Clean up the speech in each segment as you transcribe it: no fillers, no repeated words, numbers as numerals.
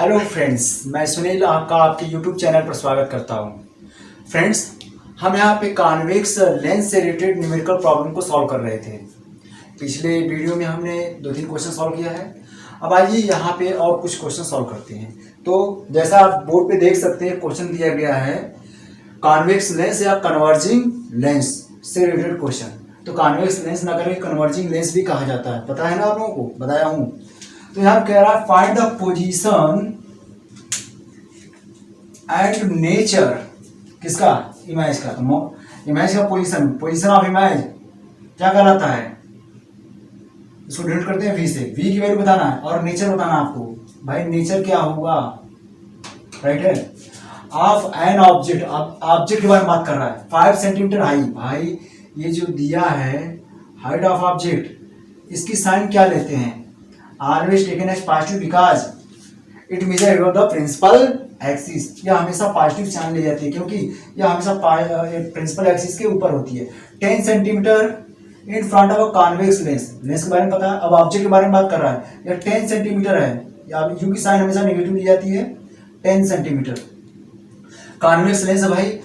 Hello friends, मैं सुनील आपका आपके यूट्यूब चैनल पर स्वागत करता हूं। फ्रेंड्स, हम यहाँ पे कॉन्वेक्स लेंस से रिलेटेड न्यूमेरिकल प्रॉब्लम को सॉल्व कर रहे थे। पिछले वीडियो में हमने 2-3 क्वेश्चन सॉल्व किया है। अब आइए यहाँ पे और कुछ क्वेश्चन सॉल्व करते हैं। तो जैसा आप बोर्ड पे देख सकते हैं, क्वेश्चन दिया गया है कॉन्वेक्स लेंस या कन्वर्जिंग लेंस से रिलेटेड क्वेश्चन। तो कॉन्वेक्स लेंस ना करके कन्वर्जिंग लेंस भी कहा जाता है, पता है ना आप लोगों को, बताया हूँ। तो यहाँ कह रहा है find the position and nature किसका, इमेज का। तो इमेज का पोजीशन ऑफ इमेज क्या कहलाता है, इसको डिनोट करते हैं वी से। वी की वैल्यू बताना है और नेचर बताना आपको। भाई नेचर क्या होगा, राइट है, ऑफ एन ऑब्जेक्ट। ऑब्जेक्ट के बारे में बात कर रहा है। 5 सेंटीमीटर हाई। भाई ये जो दिया है हाइट ऑफ ऑब्जेक्ट, इसकी साइन क्या लेते हैं, always taken as positive because it measure the principal axis. यह हमेशा पॉजिटिव साइन ले जाती है क्योंकि यह हमेशा प्रिंसिपल एक्सिस के ऊपर होती है। 10 centimetre in front of a convex lens. Lens के बारे में पता है, अब ऑब्जेक्ट के बारे में बात कर रहा है। यह 10 सेंटीमीटर है, यू की साइन हमेशा नेगेटिव ली जाती है। 10 सेंटीमीटर कॉन्वेक्स लेंस है भाई।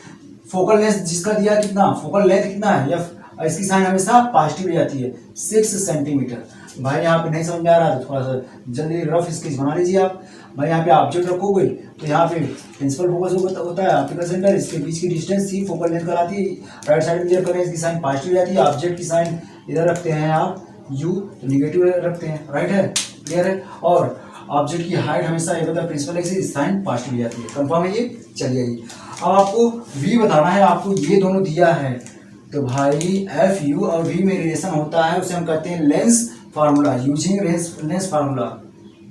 फोकल लेंथ जिसका दिया कितना, फोकल लेंथ कितना है, या इसकी साइन हमेशा पॉजिटिव ली जाती है 6 सेंटीमीटर। भाई यहाँ पे नहीं समझ में आ रहा है तो थोड़ा सा जल्दी रफ स्केच बना लीजिए आप। भाई यहाँ पे ऑब्जेक्ट रखोगे तो यहाँ पे प्रिंसिपल फोकस होता है ऑप्टिकल सेंटर, इसके बीच की डिस्टेंस सी फोकल लेंथ कहलाती है। राइट साइड में करें, इसकी साइन पॉजिटिव जाती है। ऑब्जेक्ट की साइन इधर रखते हैं आप यू, तो निगेटिव रखते हैं, राइट है, क्लियर है। और ऑब्जेक्ट की हाइट हमेशा ये होता प्रिंसिपल एक्सिस, साइन पॉजिटिव जाती है। कंफर्म है ये, चलिए। अब आपको वी बताना है, आपको ये दोनों दिया है। तो भाई एफ यू और वी में रिलेशन होता है, उसे हम कहते हैं lens formula. Using lens formula,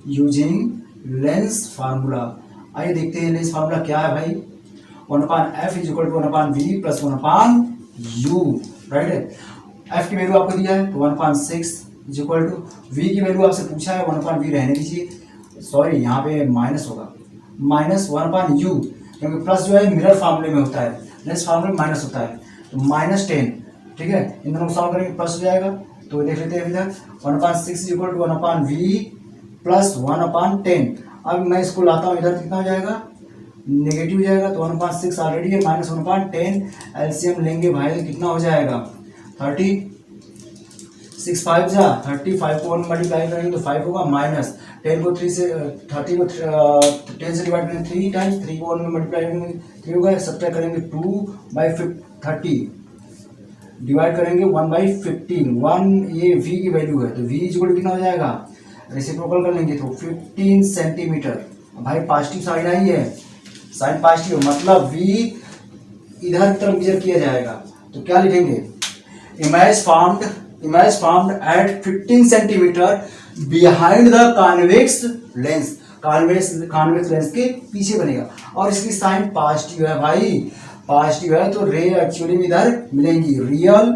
using lens formula. आइए देखते हैं लेंस फार्मूला क्या है भाई। 1/f is equal to 1/v plus 1/u, right है। एफ की वैल्यू आपको दिया है तो 1/6 इज इक्वल टू, वी की वैल्यू आपसे पूछा है 1/v, रहने दीजिए, सॉरी यहाँ पे माइनस होगा, माइनस 1/u, क्योंकि प्लस जो है मिरर फार्मूले में होता है, लेंस फार्मूले में माइनस होता है, तो -10, ठीक है। इन दोनों को सॉल्व करेंगे प्लस हो जाएगा, तो देख लेते हैं इधर 1/6 इक्वल टू 1/v प्लस 1/10। अब मैं इसको लाता हूँ इधर, कितना हो जाएगा, नेगेटिव हो जाएगा, तो 1/6 ऑलरेडी है, माइनस 1/10, एलसीएम लेंगे भाई, कितना हो जाएगा 30, 6 5 जा 35 को 1 मल्टीप्लाई करेंगे तो 5 होगा, माइनस 10 को 3 से 30 को 10 से डिवाइड करेंगे 3 टाइम्स, 3 को 1 में मल्टीप्लाई करेंगे 3 होगा, सब्ट्रैक्ट करेंगे 2/30 डिवाइड करेंगे 1/15। 1 ये v की वैल्यू है, तो v इक्वल कितना हो जाएगा, रेसिप्रोकल कर लेंगे तो 15 सेंटीमीटर। भाई पॉजिटिव साइन आई है, साइन पॉजिटिव, मतलब v इधर की तरफ मेजर किया जाएगा, तो क्या लिखेंगे, image formed at 15 centimetre behind the convex lens. Convex lens के पीछे बनेगा और इसकी साइन पॉजिटिव है। भाई पॉजिटिव है तो रे एक्चुअली में इधर मिलेंगी। रियल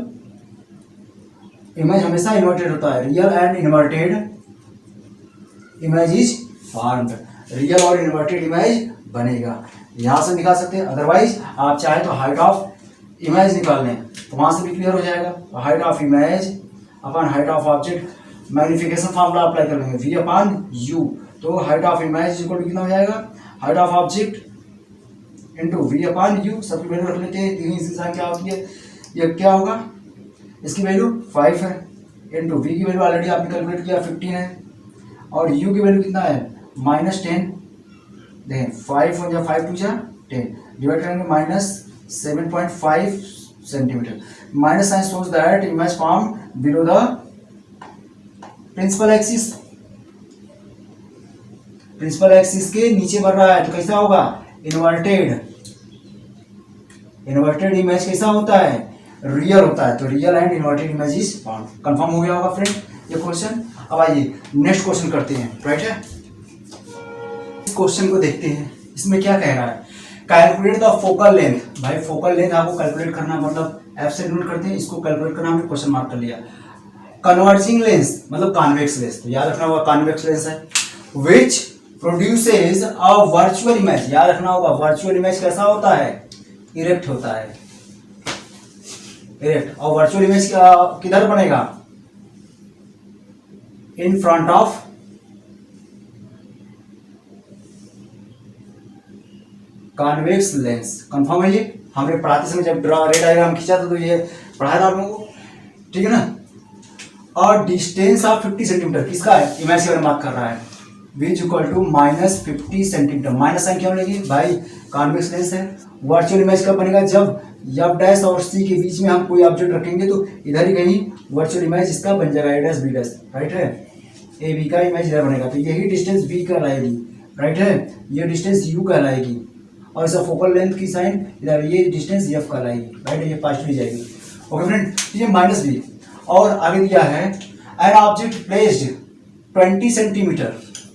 इमेज हमेशा इन्वर्टेड होता है, real and inverted image is formed. Real और इन्वर्टेड इमेज बनेगा, यहां से निकाल सकते हैं। अदरवाइज आप चाहे तो हाइट ऑफ इमेज निकाल लें तो वहां से भी क्लियर हो जाएगा। Height of image upon height of object, magnification formula apply कर लेंगे, v अपॉन u, तो height of image equal to कितना हो जाएगा, height of object into v upon u। सबकी वैल्यू रख लेते हैं, तीन इसकी साइन क्या होती है, ये क्या होगा, इसकी वैल्यू 5 है, इंटू v की वैल्यू ऑलरेडी आपने कैलकुलेट किया 15 है, और u की वैल्यू कितना है -10। देखें 5 1 5 2 10, डिवाइड करेंगे -7.5 centimetre. Minus sign shows that image form below the principal axis, principal axis के नीचे बढ़ रहा है, तो कैसा होगा, इन्वर्टेड। इन्वर्टेड इमेज कैसा होता है, रियल होता है, तो real and inverted image is form. Confirm हो गया होगा फ्रेंड ये क्वेश्चन। अब आइए नेक्स्ट क्वेश्चन करते हैं, राइट है। इस क्वेश्चन को देखते हैं, इसमें क्या कह रहा है, कैलकुलेट द फोकल लेंथ। भाई फोकल लेंथ आपको कैलकुलेट करना, मतलब एफ से डिनोट करते हैं, इसको कैलकुलेट करना हमने क्वेश्चन मार्क कर लिया। कन्वर्जिंग लेंस मतलब कॉन्वेक्स लेंस, तो याद रखना होगा कॉन्वेक्स लेंस है, which produces a virtual image. याद रखना होगा वर्चुअल इमेज कैसा होता है, इरेक्ट होता है, इरेक्ट। और वर्चुअल इमेज किधर बनेगा, in front of convex lens. Confirm है ये, हमने पढ़ाते समय जब रे डायग्राम खींचा था तो ये पढ़ाया था आप लोगों को, ठीक है ना। और डिस्टेंस ऑफ 50 सेंटीमीटर किसका है, इमेज के बारे में बात कर रहा है। v equal to -50 centimetre, minus sign क्यों लगी भाई, कॉन्वेक्स लेंस है। वर्चुअल इमेज कब बनेगा, जब एफ डैश और सी के बीच में हम कोई ऑब्जेक्ट रखेंगे तो इधर ही कहीं वर्चुअल इमेज इसका बन जाएगा, A dash B dash, right है। ए बी का इमेज इधर बनेगा तो यही डिस्टेंस v कहलाएगी, राइट है। ये डिस्टेंस u कहलाएगी और इसका फोकल लेंथ की साइन इधर, ये डिस्टेंस f कहलाएगी, राइट है। ये पास्ट में जाएगी। ओके फ्रेंड, ये माइनस b और आगे दिया है एन ऑब्जेक्ट प्लेस्ड 20 सेंटीमीटर,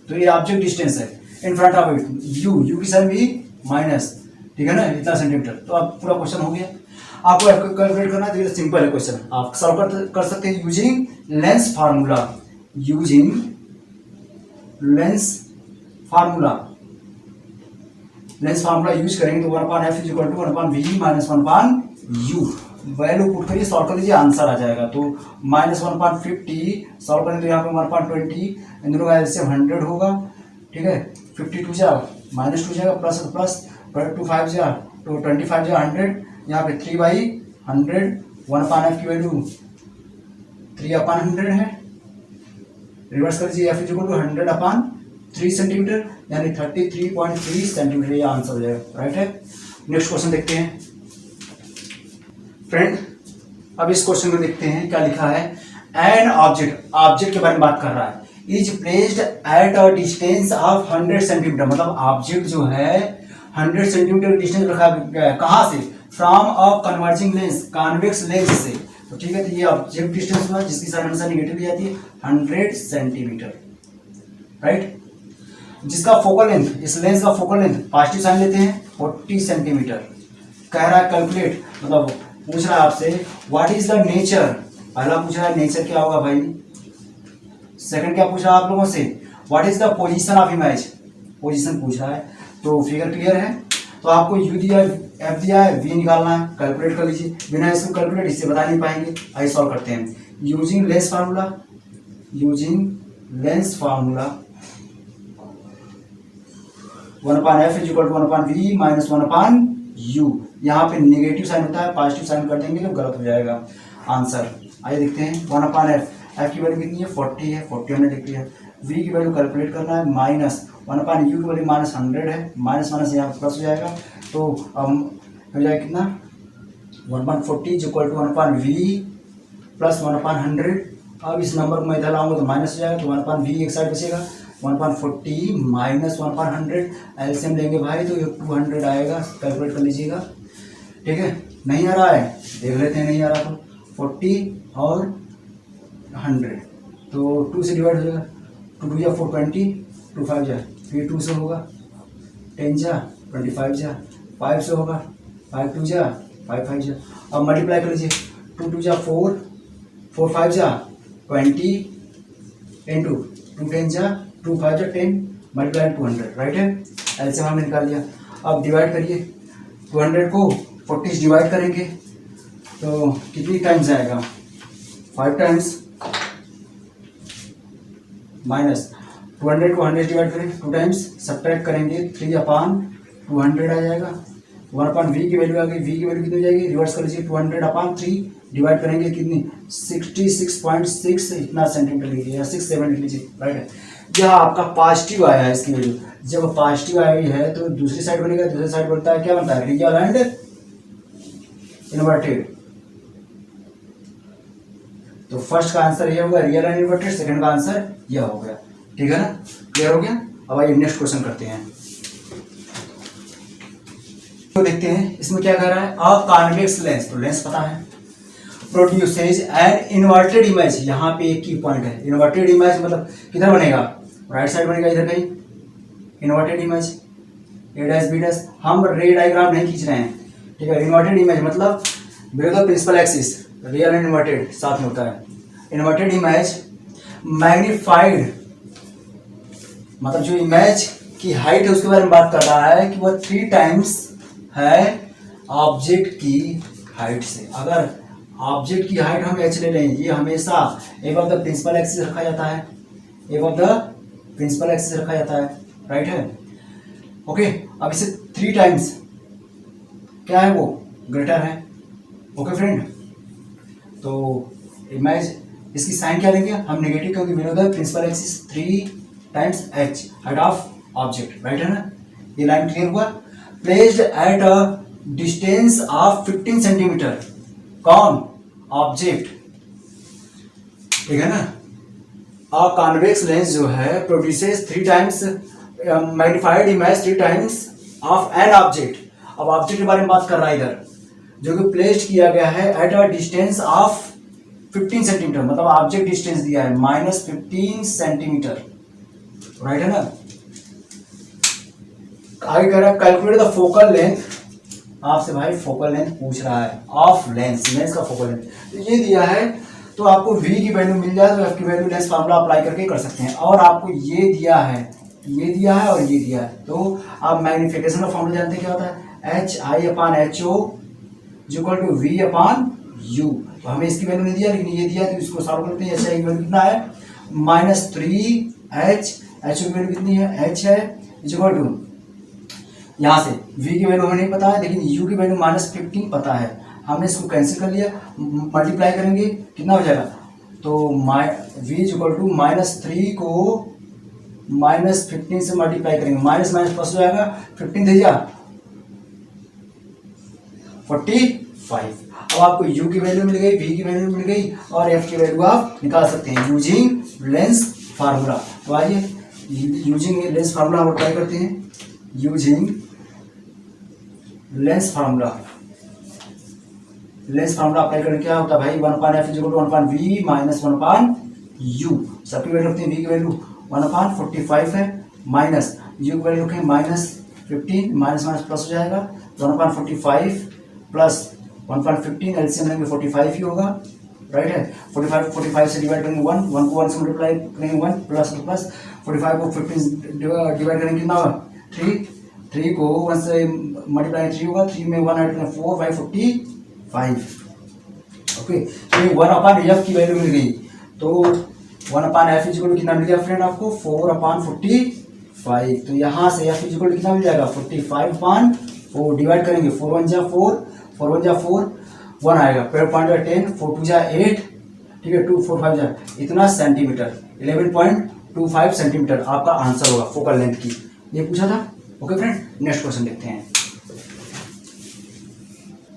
तो ये ऑब्जेक्ट डिस्टेंस है in front of it, you की साइन भी माइनस, ठीक है ना, इतना सेंटीमीटर। तो अब पूरा क्वेश्चन हो गया। आपको कैलकुलेट करना है तो ये सिंपल है क्वेश्चन, आप सॉल्व कर सकते हैं using lens formula, using lens formula. Lens formula use करेंगे तो 1/f equal to 1/v minus 1/u, value put करिए, सॉल्व कर लीजिए, आंसर आ जाएगा। तो -1/50 सॉल्व करेंगे तो यहाँ पे 1/20, इन दोनों का एलसीएम 100 होगा, ठीक है। 52 जा -2 जाएगा, प्लस प्लस 25 जा तो 25 जा 100, यहाँ पे 3/100, 1/f की वैल्यू 3/100 है। रिवर्स कर लीजिए, f इक्वल टू 100/3 सेंटीमीटर यानी 33.3 सेंटीमीटर, ये आंसर हो जाएगा, राइट है। नेक्स्ट क्वेश्चन देखते हैं फ्रेंड। अब इस क्वेश्चन में देखते हैं क्या लिखा है। एन ऑब्जेक्ट के बारे में बात कर रहा है, is placed at a distance of 100 centimetre, मतलब ऑब्जेक्ट जो है 100 सेंटीमीटर डिस्टेंस रखा गया है, कहाँ से, from a converging lens, convex lens से। तो ठीक है, तो ये ऑब्जेक्ट डिस्टेंस हुआ जिसकी साइन हमेशा नेगेटिव ली जाती है, 100 सेंटीमीटर, राइट। जिसका फोकल लेंथ, इस लेंस का फोकल लेंथ पॉजिटिव साइन लेते हैं 40 सेंटीमीटर। कह रहा है कैलकुलेट, मतलब पूछ रहा है आपसे व्हाट इज द नेचर, पहला पूछ रहा है नेचर क्या होगा भाई, सेकंड क्या पूछ रहा है आप लोगों से, what is the position of image, position पूछ रहा है। तो फिगर क्लियर है, तो आपको यू दिया एफ दिया है, वी निकालना है, कैलकुलेट कर लीजिए, बिना इसको कैलकुलेट इससे बता नहीं पाएंगे। आइए सॉल्व करते हैं using lens formula, using lens formula 1/f equal to 1/v minus 1/u, यहाँ पे नेगेटिव साइन होता है, पॉजिटिव साइन कर देंगे तो गलत हो जाएगा आंसर। आइए देखते हैं 1/f, f की वैल्यू कितनी है 40 है, 40 हमने लिख लिया। v की वैल्यू कैलकुलेट करना है, माइनस 1/u की वैल्यू -100 है, माइनस माइनस यहाँ प्लस हो जाएगा, तो हो जाएगा कितना 1/40 इक्वल टू 1/v प्लस 1/100। अब इस नंबर को मैं इधर लाऊंगा तो माइनस हो जाएगा, तो 1/v एक साइड बचेगा, 1/40 माइनस 1/100 एलसीएम लेंगे भाई तो ये 200 आएगा, कैलकुलेट कर लीजिएगा, ठीक है। नहीं आ रहा है देख लेते हैं, नहीं आ रहा तो 40 और 100 तो 2 से डिवाइड हो जाएगा, 2 या 4 20, 2 5 जा, फिर 2 से होगा 10 जा, 25 जा, 5 से होगा 5 2 जा, 5 5 जा। अब मल्टीप्लाई कर लीजिए, 2 2 जा 4, 4 5 जा 20 इंटू 2 10 जा 2 5 जा 10 मल्टीप्लाई 200, राइट है। एलसीएम हमने निकाल लिया। अब डिवाइड करिए, 200 को 40 डिवाइड करेंगे तो कितनी टाइम्स आएगा, 5 टाइम्स, माइनस 200 को 100 डिवाइड करें 2 टाइम्स, सब्ट्रैक्ट करेंगे 3/200 आ जाएगा। 1/v की वैल्यू आ गई, v की वैल्यू कितनी हो जाएगी, रिवर्स कर लीजिए, 200/3 डिवाइड करेंगे कितनी 66.6 इतना सेंटीमीटर लीजिए या 6 7 लिख लीजिए, राइट है। यह आपका पॉजिटिव आया है, इसकी वैल्यू जब पॉजिटिव आई है तो दूसरी साइड बनेगा, दूसरी साइड बनता है क्या बनता है, रियल एंड इन्वर्टेड। तो फर्स्ट का आंसर यह होगा रियल एंड इन्वर्टेड, सेकंड का आंसर यह हो गया, ठीक है ना, क्लियर हो गया। अब आइए नेक्स्ट क्वेश्चन करते हैं, तो देखते हैं इसमें क्या कह रहा है। अ कॉन्वेक्स लेंस, तो लेंस पता है, प्रोड्यूसेज एन इन्वर्टेड इमेज, यहाँ पे एक की पॉइंट है, इन्वर्टेड इमेज मतलब किधर बनेगा, राइट साइड बनेगा, इधर कहीं inverted image, A dash B dash, हम रे डायग्राम नहीं खींच रहे हैं, ठीक है। इन्वर्टेड इमेज मतलब below the principal axis, real and inverted साथ में होता है। इन्वर्टेड इमेज मैग्नीफाइड, मतलब जो इमेज की हाइट है उसके बारे में बात कर रहा है कि वह 3 टाइम्स है ऑब्जेक्ट की हाइट से। अगर ऑब्जेक्ट की हाइट हम h ले लें, ये हमेशा एबव द प्रिंसिपल एक्सिस रखा जाता है, एबव द प्रिंसिपल एक्सिस रखा जाता है, राइट है। ओके, अब इसे 3 टाइम्स क्या है वो ग्रेटर है। ओके फ्रेंड, तो इमेज इसकी साइन क्या लेंगे हम नेगेटिव, क्योंकि below the principal axis 3 times H height of object, right है ना। ये लाइन क्लियर हुआ। Placed at a distance of 15 centimetre, कौन ऑब्जेक्ट, ठीक है ना। अ कॉन्वेक्स लेंस जो है produces 3 times magnified image 3 times of an object. अब ऑब्जेक्ट के बारे में बात कर रहा है इधर, जो कि प्लेस्ड किया गया है eight a distance of 15 centimetre, मतलब ऑब्जेक्ट डिस्टेंस दिया है -15 सेंटीमीटर, राइट है ना। आगे कह रहा है कैलकुलेट द फोकल लेंथ, आपसे भाई फोकल लेंथ पूछ रहा है ऑफ लेंस, लेंस का फोकल लेंथ, तो ये दिया है तो आपको v की वैल्यू मिल जाए तो f की वैल्यू लेंस फार्मूला अप्लाई करके कर सकते हैं। और आपको ये दिया है, ये दिया है और ये दिया है, तो आप मैग्निफिकेशन का फॉर्मूला जानते हैं क्या होता है, HI/HO इक्वल टू V/U। तो हमें इसकी वैल्यू नहीं दिया लेकिन ये दिया, तो इसको सॉल्व करते हैं। HI की वैल्यू कितना है -3H, HO की वैल्यू कितनी है H है इक्वल टू, यहाँ से v की वैल्यू हमें नहीं पता है लेकिन u की वैल्यू -15 पता है, हमने इसको कैंसिल कर लिया, मल्टीप्लाई करेंगे कितना हो जाएगा, तो v इक्वल टू -3 को -15 से मल्टीप्लाई करेंगे, माइनस माइनस प्लस हो जाएगा, 15 दीजिए 45। अब आपको u की वैल्यू मिल गई, v की वैल्यू मिल गई और f की वैल्यू आप निकाल सकते हैं यूजिंग लेंस फार्मूला। तो आइए यूजिंग लेंस फार्मूला हम अप्लाई करते हैं। Using lens formula, lens formula apply करने क्या होता है भाई, 1/f equal to 1/v minus 1/u। सबकी वैल्यू रखते हैं, v की वैल्यू 1/45 है, माइनस u की वैल्यू रखें -15, माइनस माइनस प्लस हो जाएगा, 1/45 प्लस 1/15 एलसीएम लेंगे 45 ही होगा, राइट है। 45 से डिवाइड करेंगे 1 को 1 से मल्टीप्लाई करेंगे 1 प्लस 45 को 15 डिवाइड करेंगे कितना होगा 3 को 1 से मल्टीप्लाई 3 होगा, 3 में 1 ऐड करें 4 बाई 45। ओके, तो 1/f की वैल्यू मिल गई, तो 1/f इक्वल कितना मिल गया फ्रेंड आपको 4/45। तो यहाँ से f इक्वल कितना मिल जाएगा 45/4, डिवाइड करेंगे 4 1 जा 4 1 आएगा, पेड़ पॉइंट 10, 4 2 जा 8, ठीक है, 2 4 5 जा इतना सेंटीमीटर, 11.25 सेंटीमीटर आपका आंसर होगा फोकल लेंथ की, ये पूछा था। ओके फ्रेंड, नेक्स्ट क्वेश्चन देखते हैं।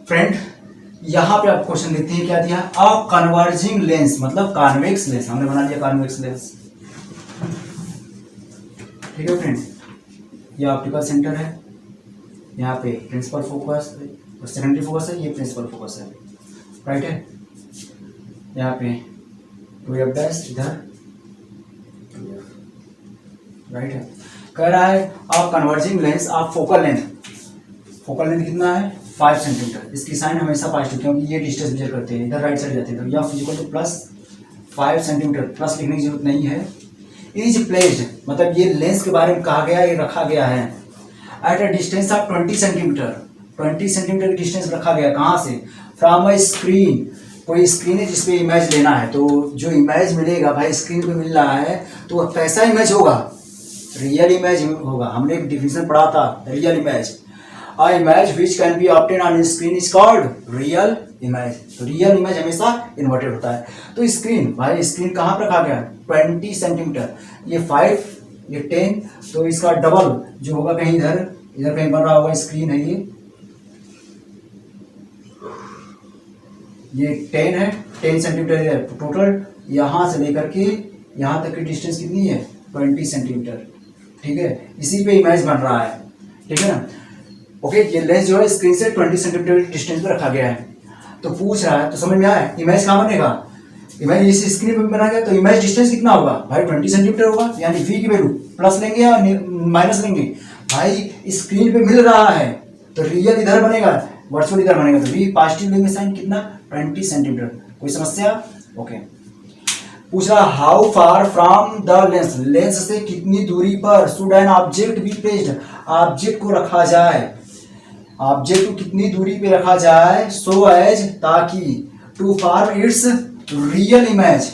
फ्रेंड यहाँ पे आप क्वेश्चन देखते हैं क्या दिया, अ कन्वर्जिंग लेंस, मतलब कॉन्वेक्स लेंस, हमने बना लिया कॉन्वेक्स लेंस, ठीक है फ्रेंड। ये ऑप्टिकल सेंटर है, यहाँ पे प्रिंसिपल फोकस और सेकेंडरी फोकस है, ये प्रिंसिपल फोकस है, राइट है। यहाँ पे 2f डैश इधर 2f, राइट है। कह रहा है आप कन्वर्जिंग लेंस आप फोकल लेंथ कितना है 5 सेंटीमीटर, इसकी साइन हमेशा पॉजिटिव क्योंकि ये डिस्टेंस मेजर करते हैं, इधर राइट साइड जाते हैं, तो यह फिजिकल टू +5 सेंटीमीटर, प्लस लिखने की जरूरत नहीं है। इज प्लेस्ड, मतलब ये लेंस के बारे में कहा गया, ये रखा गया है eight a distance of 20 centimetre, 20 centimetre की डिस्टेंस रखा गया, कहाँ से, फ्रॉम अ स्क्रीन, कोई स्क्रीन है जिसपे इमेज लेना है, तो जो इमेज मिलेगा भाई स्क्रीन पे मिल रहा है तो वह कैसा इमेज होगा, रियल इमेज होगा। हमने एक डिफिनेशन पढ़ा था real image, a image which can be obtain on screen is called real image. तो रियल इमेज हमेशा इन्वर्टेड होता है। तो स्क्रीन, भाई स्क्रीन कहाँ पर रखा गया 20 सेंटीमीटर, ये 5 ये 10, तो इसका डबल जो होगा कहीं इधर कहीं बन रहा होगा स्क्रीन है, ये 10 है, 10 सेंटीमीटर है टोटल, यहाँ से लेकर के यहाँ तक की डिस्टेंस कितनी है 20 सेंटीमीटर, ठीक है, इसी पे इमेज बन रहा है, ठीक है ना। ओके, ये लेंस जो है स्क्रीन से 20 सेंटीमीटर डिस्टेंस पे रखा गया है। तो पूछ रहा है, तो समझ में आया इमेज कहाँ बनेगा, इमेज इस स्क्रीन पे बना गया, तो इमेज डिस्टेंस कितना होगा भाई 20 सेंटीमीटर होगा, यानी v की वैल्यू प्लस लेंगे या माइनस लेंगे, भाई स्क्रीन पे मिल रहा है तो रियल इधर बनेगा, वर्चुअल इधर बनेगा, तो v पॉजिटिव लेंगे साइन कितना 20 सेंटीमीटर। कोई समस्या? ओके। पूछ रहा how far from the lens, lens से कितनी दूरी पर should an object be placed, object को रखा जाए, ऑब्जेक्ट को कितनी दूरी पे रखा जाए, सो एज ताकि to form its real image,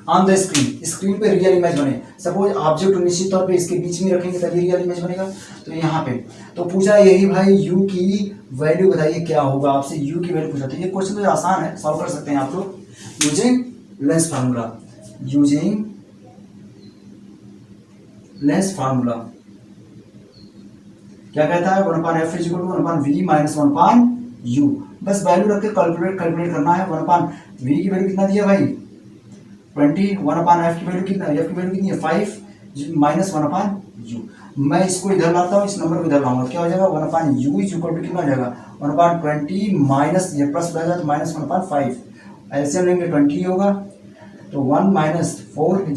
on the screen, screen पे रियल इमेज बने। सपोज ऑब्जेक्ट निश्चित तौर पे इसके बीच में रखेंगे तभी रियल इमेज बनेगा। तो यहाँ पे तो पूछा यही भाई u की वैल्यू बताइए क्या होगा, आपसे u की वैल्यू पूछा। तो ये क्वेश्चन तो आसान है, सॉल्व कर सकते हैं आप लोग using lens formula. Using lens formula क्या कहता है, 1/f = 1/v - 1/u। बस वैल्यू रख के कैलकुलेट करना है। 1/v की वैल्यू कितना दिया भाई 20, 1/f की वैल्यू कितना, f की वैल्यू कितनी है 5 - 1/u। मैं इसको इधर लाता हूँ, इस नंबर को इधर लाऊंगा, क्या हो जाएगा 1/u = कितना हो जाएगा 1/20 माइनस ये प्लस रहेगा तो -1/5। ऐसे लेंगे 20 होगा तो 1 - 4 =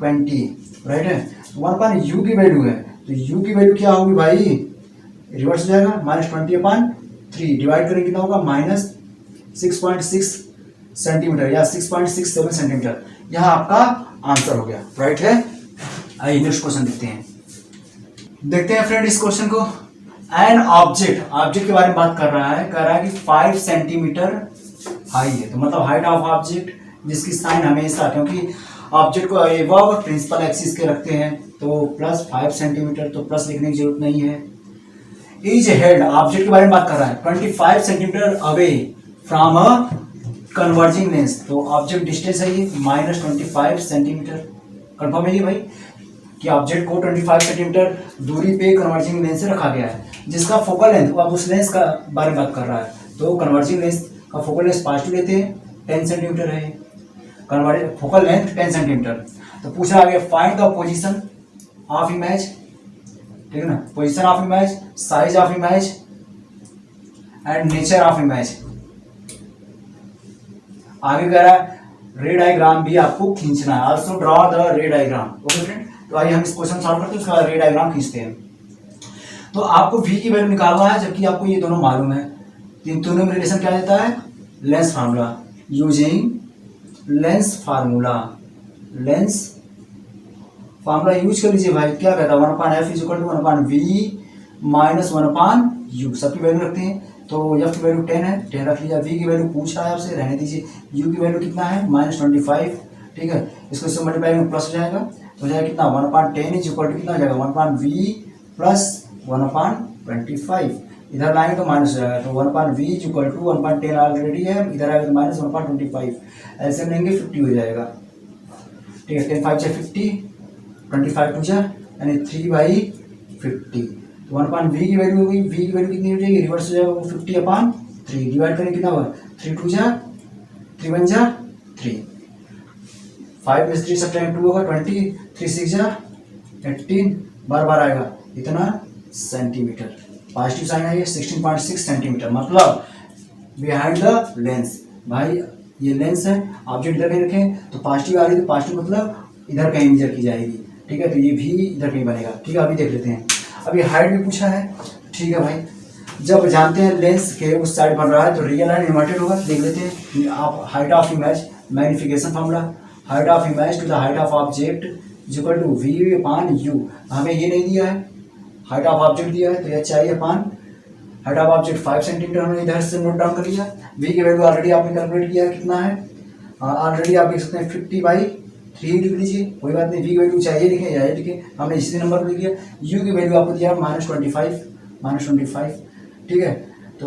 -3/20, राइट है। 1/u की वैल्यू है तो u की वैल्यू क्या होगी भाई, रिवर्स हो जाएगा -20/3 डिवाइड करें कितना होगा -6.6 सेंटीमीटर या 6.67 सेंटीमीटर। यह आपका आंसर हो गया, राइट है। आइए नेक्स्ट क्वेश्चन देखते हैं फ्रेंड इस क्वेश्चन को। एन ऑब्जेक्ट के बारे में बात कर रहा है, कह रहा है कि 5 सेंटीमीटर हाई है। तो मतलब हाइट ऑफ ऑब्जेक्ट जिसकी साइन हमेशा, क्योंकि ऑब्जेक्ट को एबव प्रिंसिपल एक्सिस के रखते हैं तो +5 सेंटीमीटर, तो प्लस लिखने की जरूरत नहीं है। इज हेड ऑब्जेक्ट के बारे में बात कर रहा है 25 centimetre away from a converging lens. तो ऑब्जेक्ट डिस्टेंस है ये -25 सेंटीमीटर। कंफर्म है ये भाई कि ऑब्जेक्ट को 25 सेंटीमीटर दूरी पे कन्वर्जिंग लेंस से रखा गया है, जिसका फोकल लेंथ, अब उस लेंस का बारे में बात कर रहा है। तो कन्वर्जिंग लेंस का फोकल लेंथ पॉजिटिव लेते हैं, 10 सेंटीमीटर है, फोकल लेंथ 10 सेंटीमीटर। तो पूछा आगे find the position of image, ठीक है ना, position of image, size of image and nature of image. आगे कह रहा है रे डायग्राम भी आपको खींचना है, आल्सो ड्रॉ द रे डायग्राम। ओके फ्रेंड, तो आइए हम इस क्वेश्चन सॉल्व करते हैं, उसका रे डायग्राम खींचते हैं। तो आपको v की वैल्यू निकालना है, जबकि आपको ये दोनों मालूम है। इन दोनों में रिलेशन क्या देता है, lens formula. Using lens formula, lens formula use कर लीजिए भाई। क्या कहता है 1/f = 1/v - 1/u। सबकी वैल्यू रखते हैं तो f की वैल्यू 10 है, 10 रख लिया। v की वैल्यू पूछ रहा है आपसे, रहने दीजिए। u की वैल्यू कितना है -25, ठीक है। इसको इससे मल्टीप्लाई में प्लस हो जाएगा तो हो जाएगा कितना 1/10 = कितना हो जाएगा 1/v + 1/25। इधर लाएंगे तो माइनस हो जाएगा, तो 1/v = 1/10 ऑलरेडी है, इधर आएगा तो -1/25। ऐसे लेंगे 50 हो जाएगा, ठीक है। 10 5 = 50, 25 2 यानी 3/50। 1/v की वैल्यू होगी, v की वैल्यू कितनी हो जाएगी, रिवर्स हो जाएगा वो 50/3 डिवाइड करें कितना होगा 3 2 3 1 3, 5 में 3 सब्ट्रैक्ट 2 होगा 20, 3 6 18, बार आएगा इतना सेंटीमीटर। पॉजिटिव साइन है ये 16.6 सेंटीमीटर, मतलब बिहाइंड द लेंस। भाई ये लेंस है, ऑब्जेक्ट इधर कहीं रखें तो पॉजिटिव आ रही है, तो पॉजिटिव मतलब इधर कहीं मेजर की जाएगी, ठीक है। तो ये भी इधर कहीं बनेगा, ठीक है। अभी देख लेते हैं, अभी हाइट भी पूछा है, ठीक है भाई। जब जानते हैं लेंस के उस साइड बन रहा है तो रियल एंड इन्वर्टेड होगा। देख लेते हैं आप height of image, magnification formula, height of image to the height of object = v/u। हमें ये नहीं दिया है, हाइट ऑफ ऑब्जेक्ट दिया है, तो यह चाहिए अपान हाइट ऑफ ऑब्जेक्ट 5 सेंटीमीटर। हमने इधर से नोट डाउन कर लिया। v की वैल्यू ऑलरेडी आपने कैलकुलेट किया है, कितना है ऑलरेडी आप देख सकते हैं 50/3 लिख लीजिए, कोई बात नहीं। v की वैल्यू चाहिए लिखें या ये लिखें, हमने इसी नंबर पर लिख लिया। u की वैल्यू आपको दिया -25, ठीक है। तो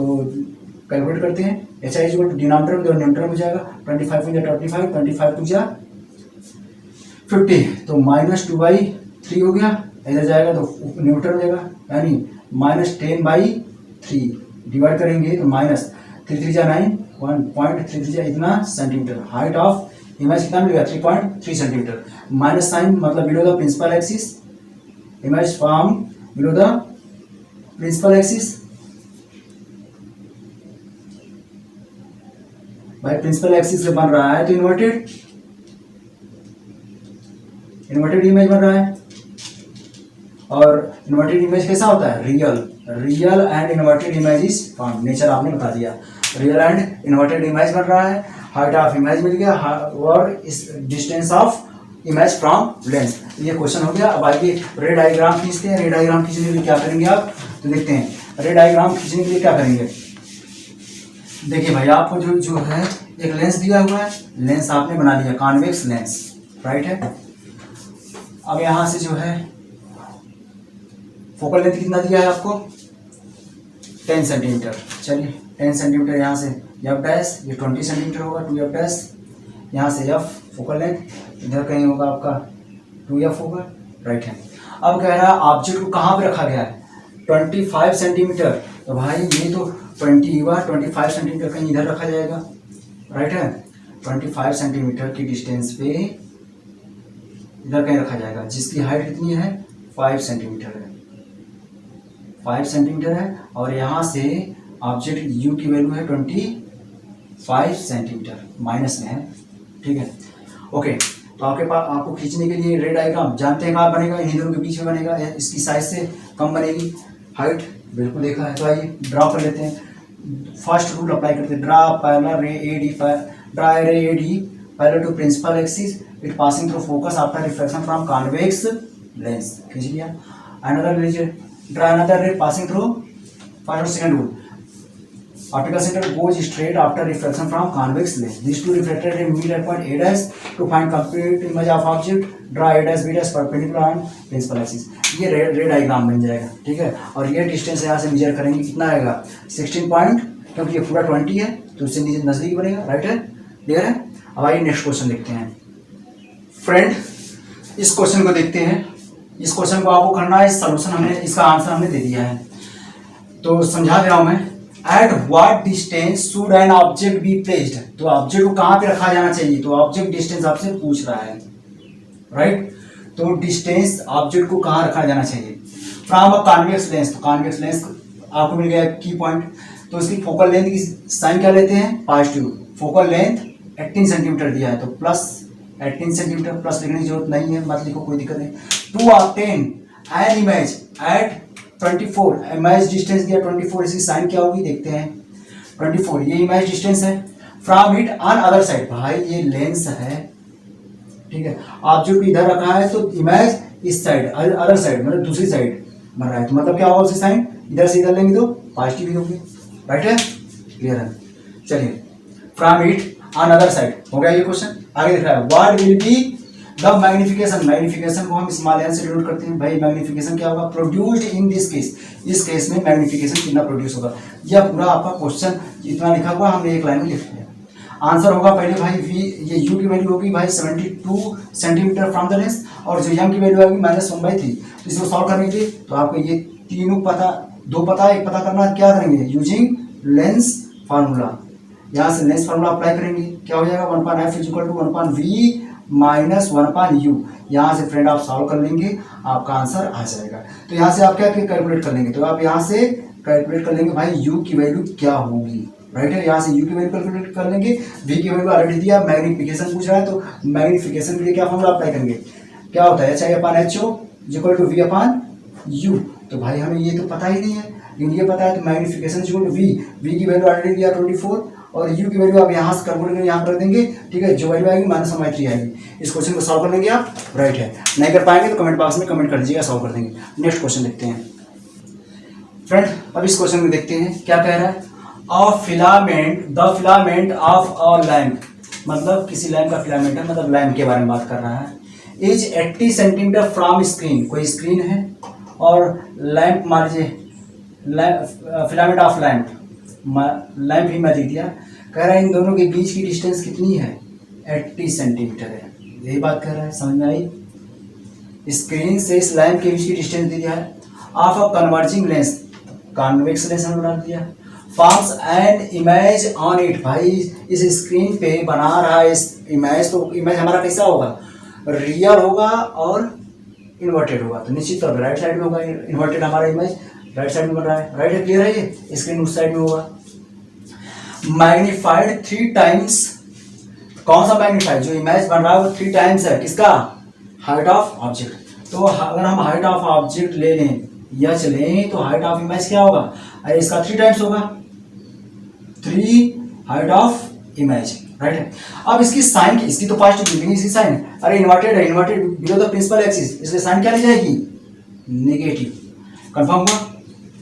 कैलकुलेट करते हैं, hi = डिनोमिनेटर में न्यूमरेटर हो जाएगा 25 × 25, 25 2 50, तो -2/3 हो गया। इधर जाएगा तो न्यूमरेटर हो जाएगा, यानी -10/3 डिवाइड करेंगे तो -3 3 9, 1.33 इतना सेंटीमीटर। हाइट ऑफ इमेज कितना मिलेगा 3.3 सेंटीमीटर। माइनस साइन मतलब below the principal axis, image from below the principal axis. भाई प्रिंसिपल एक्सिस से बन रहा है तो इन्वर्टेड इमेज बन रहा है। और इन्वर्टेड इमेज कैसा होता है, real and inverted image is form. Nature आपने बता दिया, रियल एंड इन्वर्टेड इमेज बन रहा है। हाइट ऑफ इमेज मिल गया और इस distance of image from lens. ये क्वेश्चन हो गया। अब आइए रे डायग्राम खींचते हैं। रे डायग्राम खींचने के लिए क्या करेंगे आप, तो देखते हैं रे डायग्राम खींचने के लिए क्या करेंगे। देखिए भाई आपको जो जो है एक लेंस दिया हुआ है, लेंस आपने बना लिया कॉन्वेक्स लेंस, राइट है। अब यहाँ से जो है फोकल लेंथ कितना दिया है आपको 10 सेंटीमीटर। चलिए 10 सेंटीमीटर यहाँ से एफ डैश, ये 20 सेंटीमीटर होगा 2 एफ डैश, यहाँ से एफ फोकल लेंथ इधर कहीं होगा आपका 2 एफ होगा, राइट है। अब कह रहा है ऑब्जेक्ट को कहाँ पे रखा गया है 25 सेंटीमीटर, तो भाई ये तो 20 हुआ, 25 सेंटीमीटर कहीं इधर रखा जाएगा, राइट है। 25 सेंटीमीटर की डिस्टेंस पे इधर कहीं रखा जाएगा, जिसकी हाइट कितनी है 5 सेंटीमीटर है, 5 सेंटीमीटर है। और यहाँ से ऑब्जेक्ट u की वैल्यू है 25 सेंटीमीटर, माइनस में है, ठीक है। ओके, तो आपके पास आपको खींचने के लिए रे डायग्राम जानते हैं कहाँ बनेगा, इन्हीं दोनों के बीच में बनेगा, इसकी साइज से कम बनेगी हाइट, बिल्कुल देखा है। तो आइए ड्रा कर लेते हैं, फर्स्ट रूल अप्लाई करते हैं, ड्रा पैरेलल रे A D, draw ray A D parallel to principal axis, it passing through focus after reflection from convex lens, खींच लिया। अनदर लीजिए, draw another ray passing through, first और second rule, optical center goes straight after reflection from convex lens. These two reflected ray meet at point A dash to find complete image of object. Draw A dash B dash perpendicular on principal axis. ये रे diagram बन जाएगा, ठीक है। और ये distance यहाँ से मेजर करेंगे, कितना आएगा 16 पॉइंट, क्योंकि ये पूरा 20 है तो उससे नीचे नजदीक बनेगा, राइट है, क्लियर है। अब आइए नेक्स्ट क्वेश्चन देखते हैं फ्रेंड। इस क्वेश्चन को देखते हैं, इस क्वेश्चन को आपको करना है, सोल्यूशन हमने, इसका आंसर हमने दे दिया है, तो समझा दे रहा हूं मैं। At what distance should an object be placed? तो ऑब्जेक्ट को कहाँ पे रखा जाना चाहिए, तो ऑब्जेक्ट डिस्टेंस आपसे पूछ रहा है, राइट। तो डिस्टेंस ऑब्जेक्ट को कहाँ रखा जाना चाहिए फ्रॉम अ कॉन्वेक्स लेंस, तो कॉन्वेक्स लेंस आपको मिल गया की पॉइंट, तो इसकी फोकल लेंथ की साइन क्या लेते हैं पॉजिटिव, फोकल लेंथ 18 सेंटीमीटर दिया है तो प्लस 18 सेंटीमीटर, प्लस लिखने की जरूरत नहीं है, मत लिखो कोई दिक्कत नहीं। To obtain an image at 24, image distance दिया 24, इसकी साइन क्या होगी देखते हैं। 24 ये इमेज डिस्टेंस है, from it on other side, भाई ये लेंस है, ठीक है, ऑब्जेक्ट इधर रखा है तो इमेज इस साइड, अदर साइड मतलब दूसरी साइड बन रहा है, तो मतलब क्या होगा उसकी साइन, इधर से इधर लेंगे तो पॉजिटिव ही होगी, राइट है, क्लियर है। चलिए from it on other side हो गया ये क्वेश्चन। आगे दिख रहा है what will be the magnification, magnification को हम स्मॉल एन से डिनोट करते हैं, भाई मैग्निफिकेशन क्या होगा प्रोड्यूस्ड इन दिस केस, इस केस में मैग्निफिकेशन कितना प्रोड्यूस होगा। यह पूरा आपका क्वेश्चन इतना लिखा हुआ हमने एक लाइन में लिख लिया। आंसर होगा पहले भाई वी, ये यू की वैल्यू होगी भाई 72 सेंटीमीटर फ्रॉम द लेंस, और जो यम की वैल्यू आएगी -1/3। तो इसको सॉल्व करने के लिए तो आपको ये तीनों पता, दो पता एक पता करना, क्या करेंगे यूजिंग लेंस फार्मूला, यहाँ से लेंस फार्मूला अप्लाई करेंगे, क्या हो जाएगा 1/f = 1/v माइनस 1/u, यहाँ से फ्रेंड आप सॉल्व कर लेंगे, आपका आंसर आ जाएगा। तो यहाँ से आप क्या कैलकुलेट कर लेंगे, तो आप यहाँ से कैलकुलेट कर लेंगे भाई u की वैल्यू क्या होगी, राइट है, यहाँ से u की वैल्यू कैलकुलेट कर लेंगे। v की वैल्यू ऑलरेडी दिया, मैग्निफिकेशन पूछ रहा है तो मैग्निफिकेशन के लिए क्या फॉर्मूला अप्लाई करेंगे, क्या होता है HI/HO = v/u, तो भाई हमें ये तो पता ही नहीं है, लेकिन ये पता है तो मैग्निफिकेशन = v की वैल्यू ऑलरेडी दिया 24, और u की वैल्यू आप यहाँ से कैलकुलेट करके यहाँ कर देंगे, ठीक है, जो वैल्यू आएगी -1/3 आएगी। इस क्वेश्चन को सॉल्व कर लेंगे आप, राइट है, नहीं कर पाएंगे तो कमेंट बॉक्स में कमेंट कर दीजिएगा, सॉल्व कर देंगे। नेक्स्ट क्वेश्चन देखते हैं फ्रेंड। अब इस क्वेश्चन में देखते हैं क्या कह रहा है, the filament of a lamp, मतलब किसी लैम्प का फिलामेंट है, मतलब लैम्प के बारे में बात कर रहा है, इज 80 सेंटीमीटर फ्रॉम स्क्रीन, कोई स्क्रीन है और लैम्प मान लीजिए फिलामेंट ऑफ लैम्प, लैम्प ही मैं लिख दिया, कह रहा है इन दोनों के बीच की डिस्टेंस कितनी है 80 सेंटीमीटर है, यही बात कर रहा है, समझ में आई। स्क्रीन से इस लैम्प के बीच की डिस्टेंस दे दिया है, of a converging lens, convex lens हमने बना दिया, forms an image on it, भाई इस स्क्रीन पे बना रहा है इस इमेज, तो इमेज हमारा कैसा होगा, रियल होगा और इन्वर्टेड होगा, तो निश्चित तौर पर राइट साइड में होगा, इन्वर्टेड हमारा इमेज राइट साइड में बन रहा है, राइट है, क्लियर है, ये स्क्रीन उस साइड में होगा। मैग्नीफाइड 3 टाइम्स, कौन सा मैग्नीफाइड, जो इमेज बन रहा है वो 3 टाइम्स है, किसका, हाइट ऑफ ऑब्जेक्ट। तो अगर हम हाइट ऑफ ऑब्जेक्ट ले लें या चलें तो हाइट ऑफ इमेज क्या होगा, अरे इसका 3 टाइम्स होगा, 3 हाइट ऑफ इमेज, राइट है। अब इसकी साइन की, इसकी तो पॉजिटिव लेकिन इसकी साइन, अरे इन्वर्टेड है, inverted below the principal axis, इसलिए साइन क्या ली जाएगी, नेगेटिव, कंफर्म हुआ,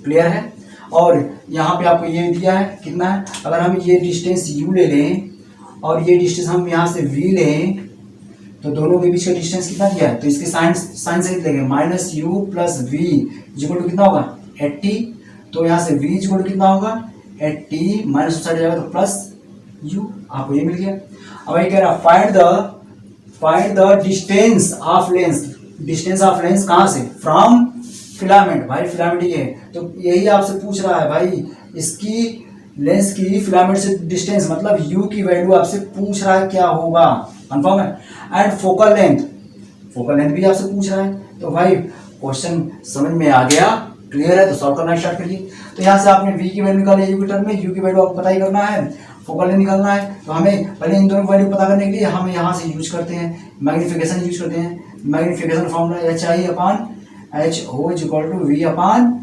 क्लियर है। और यहाँ पे आपको ये दिया है कितना है, अगर हम ये डिस्टेंस u ले लें और ये डिस्टेंस हम यहाँ से v लें तो दोनों के बीच का डिस्टेंस कितना दिया है, तो इसके साइन सहित लेंगे minus U plus V equal to कितना होगा 80। तो यहाँ से v इक्वल टू कितना होगा 80 माइनस साइड जाएगा तो प्लस u, आपको ये मिल गया। अब ये कह रहा find the distance of lens कहाँ से, फ्रॉम फिलामेंट। भाई फिलामेंट ये है तो यही आपसे पूछ रहा है भाई इसकी लेंस की फिलामेंट से डिस्टेंस, मतलब u की वैल्यू आपसे पूछ रहा है क्या होगा, कंफर्म है। एंड फोकल लेंथ भी आपसे पूछ रहा है। तो भाई क्वेश्चन समझ में आ गया, क्लियर है, तो सॉल्व करना स्टार्ट करिए। तो यहाँ से आपने v की वैल्यू निकाली u के टर्म में, u की वैल्यू आपको पता ही करना है, फोकल लेंथ निकालना है। तो हमें पहले इन दोनों वैल्यू पता करने के लिए हम यहाँ से यूज करते हैं मैग्नीफिकेशन यूज करते हैं। Magnification formula HI upon HO equal to V upon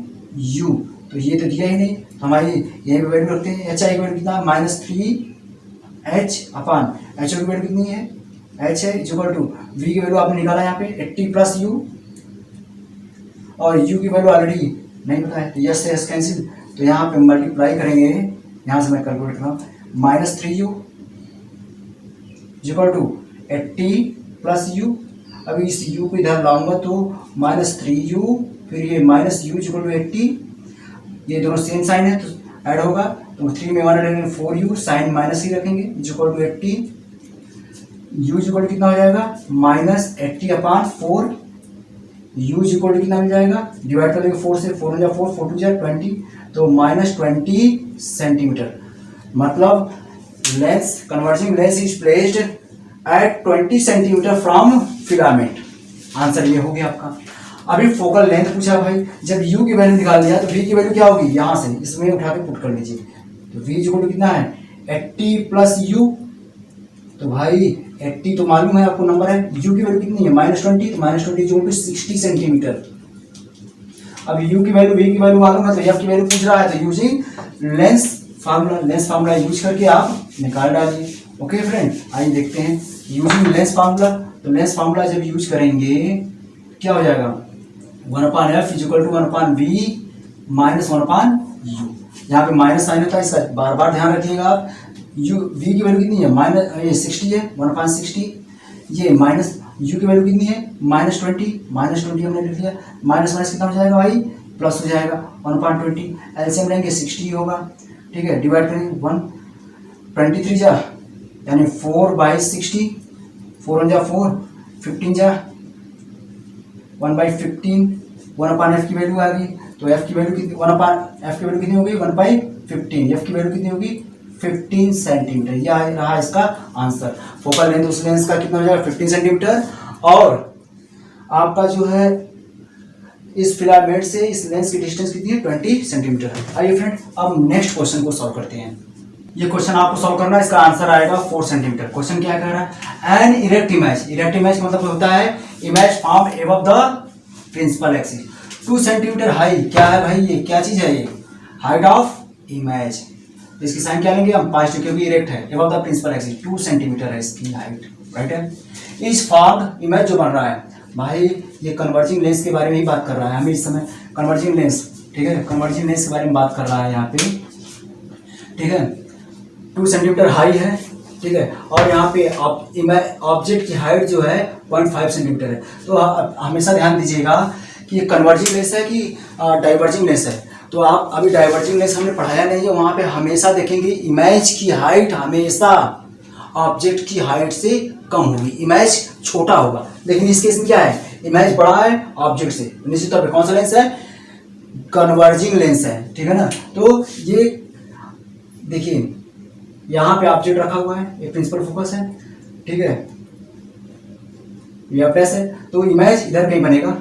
U। तो ये तो दिया ही नहीं, तो हमारी यही वैल्यू रखते हैं। HI की वैल्यू कितना -3H अपॉन HO की वैल्यू कितनी है, H है इक्वल टू V की वैल्यू आपने निकाला यहाँ पे 80 प्लस U, और U की वैल्यू ऑलरेडी नहीं पता है तो यस से यस कैंसिल। तो यहाँ पे मल्टीप्लाई करेंगे, यहाँ से मैं कैलकुलेट कर रहा हूँ, -3U equal to 80 plus U। अभी इस U को इधर लाऊंगा तो -3U, फिर ये -U इक्वल टू 80, ये दोनों सेम साइन है तो ऐड होगा, तो 3 में 1 रखेंगे 4U, साइन माइनस ही रखेंगे equal to 80, U equal to कितना हो जाएगा -80 अपॉन 4, U इक्वल टू कितना मिल जाएगा, डिवाइड कर देंगे 4 से, 4 जा 4, 4 2 जा 20, तो -20 सेंटीमीटर। मतलब lens converging lens is placed at 20 centimetre from filament. Answer ये हो गया आपका। अभी फोकल लेंथ पूछा भाई, जब U की वैल्यू निकाल लिया तो V की वैल्यू क्या होगी, यहाँ से इसमें उठा के पुट कर लीजिए। तो V इक्वल टू कितना है 80 प्लस U, तो भाई 80 तो मालूम है आपको नंबर है, U की वैल्यू कितनी है -20, तो -20 इक्वल टू 60 सेंटीमीटर। अब U की वैल्यू V की वैल्यू मालूम है तो F की वैल्यू पूछ रहा है, तो यूजिंग लेंस फार्मूला यूज करके आप निकाल डालिए। ओके फ्रेंड, आइए देखते हैं यूजिंग लेंस फार्मूला। तो लेंस फार्मूला जब यूज करेंगे क्या हो जाएगा, 1/f equal to 1/v minus 1/u। यहाँ पे माइनस साइन होता है, इसका बार बार ध्यान रखिएगा आप। v की वैल्यू कितनी है, ये 60 है, 1/60। ये माइनस u की वैल्यू कितनी है -20 हमने लिख दिया, माइनस माइनस कितना हो जाएगा भाई, प्लस हो जाएगा 1/20। एलसीएम लेंगे 60 होगा, ठीक है, डिवाइड करेंगे 1/23 जा यानी 4/60, 4 जा 4, 15 जा 1/15, 1/f की वैल्यू आ गई, तो f की वैल्यू कितनी, 1/f की वैल्यू कितनी होगी 1/15, f की वैल्यू कितनी होगी 15 सेंटीमीटर। यह रहा इसका आंसर। फोकल लेंथ उस लेंस का कितना हो जाएगा 15 सेंटीमीटर, और आपका जो है इस फिलामेंट से इस लेंस की डिस्टेंस कितनी है 20 सेंटीमीटर। आइए फ्रेंड अब नेक्स्ट क्वेश्चन को सॉल्व करते हैं। ये क्वेश्चन आपको सॉल्व करना है, इसका आंसर आएगा 4 सेंटीमीटर। क्वेश्चन क्या कह रहा है, एन इरेक्ट इमेज मतलब होता है image form above the principal axis 2 centimetre high. क्या है भाई, ये क्या चीज है, ये हाइट ऑफ इमेज। इसकी साइन क्या लेंगे हम, 5 क्योंकि इरेक्ट है, above the principal axis 2 centimetre है इसकी हाइट, राइट है। इस फॉर्म इमेज जो बन रहा है भाई, ये कन्वर्जिंग लेंस के बारे में ही बात कर रहा है हमें इस समय, कन्वर्जिंग लेंस, ठीक है, कन्वर्जिंग लेंस के बारे में बात कर रहा है यहाँ पे, ठीक है। 2 सेंटीमीटर हाई है, ठीक है, और यहाँ पे ऑब्जेक्ट की हाइट जो है 0.5 सेंटीमीटर है। तो हमेशा ध्यान दीजिएगा कि ये कन्वर्जिंग लेंस है कि डाइवर्जिंग लेंस है। तो आप अभी डाइवर्जिंग लेंस हमने पढ़ाया नहीं है, वहाँ पे हमेशा देखेंगे इमेज की हाइट हमेशा ऑब्जेक्ट की हाइट से कम होगी, इमेज छोटा होगा। लेकिन इस केस में क्या है, इमेज बड़ा है ऑब्जेक्ट से, निश्चित तौर पे कौन सा लेंस है, कन्वर्जिंग लेंस है, ठीक है ना। तो ये देखिए यहाँ पे ऑब्जेक्ट रखा हुआ है, ये प्रिंसिपल फोकस है, ठीक है, ये प्रेस है, तो इमेज इधर कहीं बनेगा,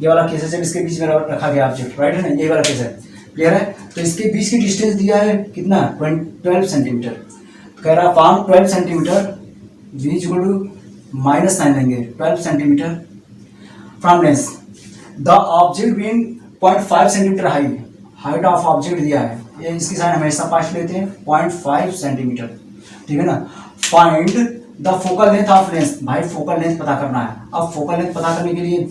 ये वाला केस है जब इसके बीच में रखा गया ऑब्जेक्ट, राइट है ना, ये वाला केस है, क्लियर है। तो इसके बीच की डिस्टेंस दिया है कितना 12 सेंटीमीटर, कह रहा form 12 centimetre, v equal to minus sign लेंगे 12 centimetre from lens, the object being 0.5 centimetre high, height of object दिया है, ये इसकी साइन हमेशा पास लेते हैं 0.5 सेंटीमीटर, ठीक है ना। Find the focal length of lens, भाई फोकल लेंथ पता करना है। अब फोकल लेंथ पता करने के लिए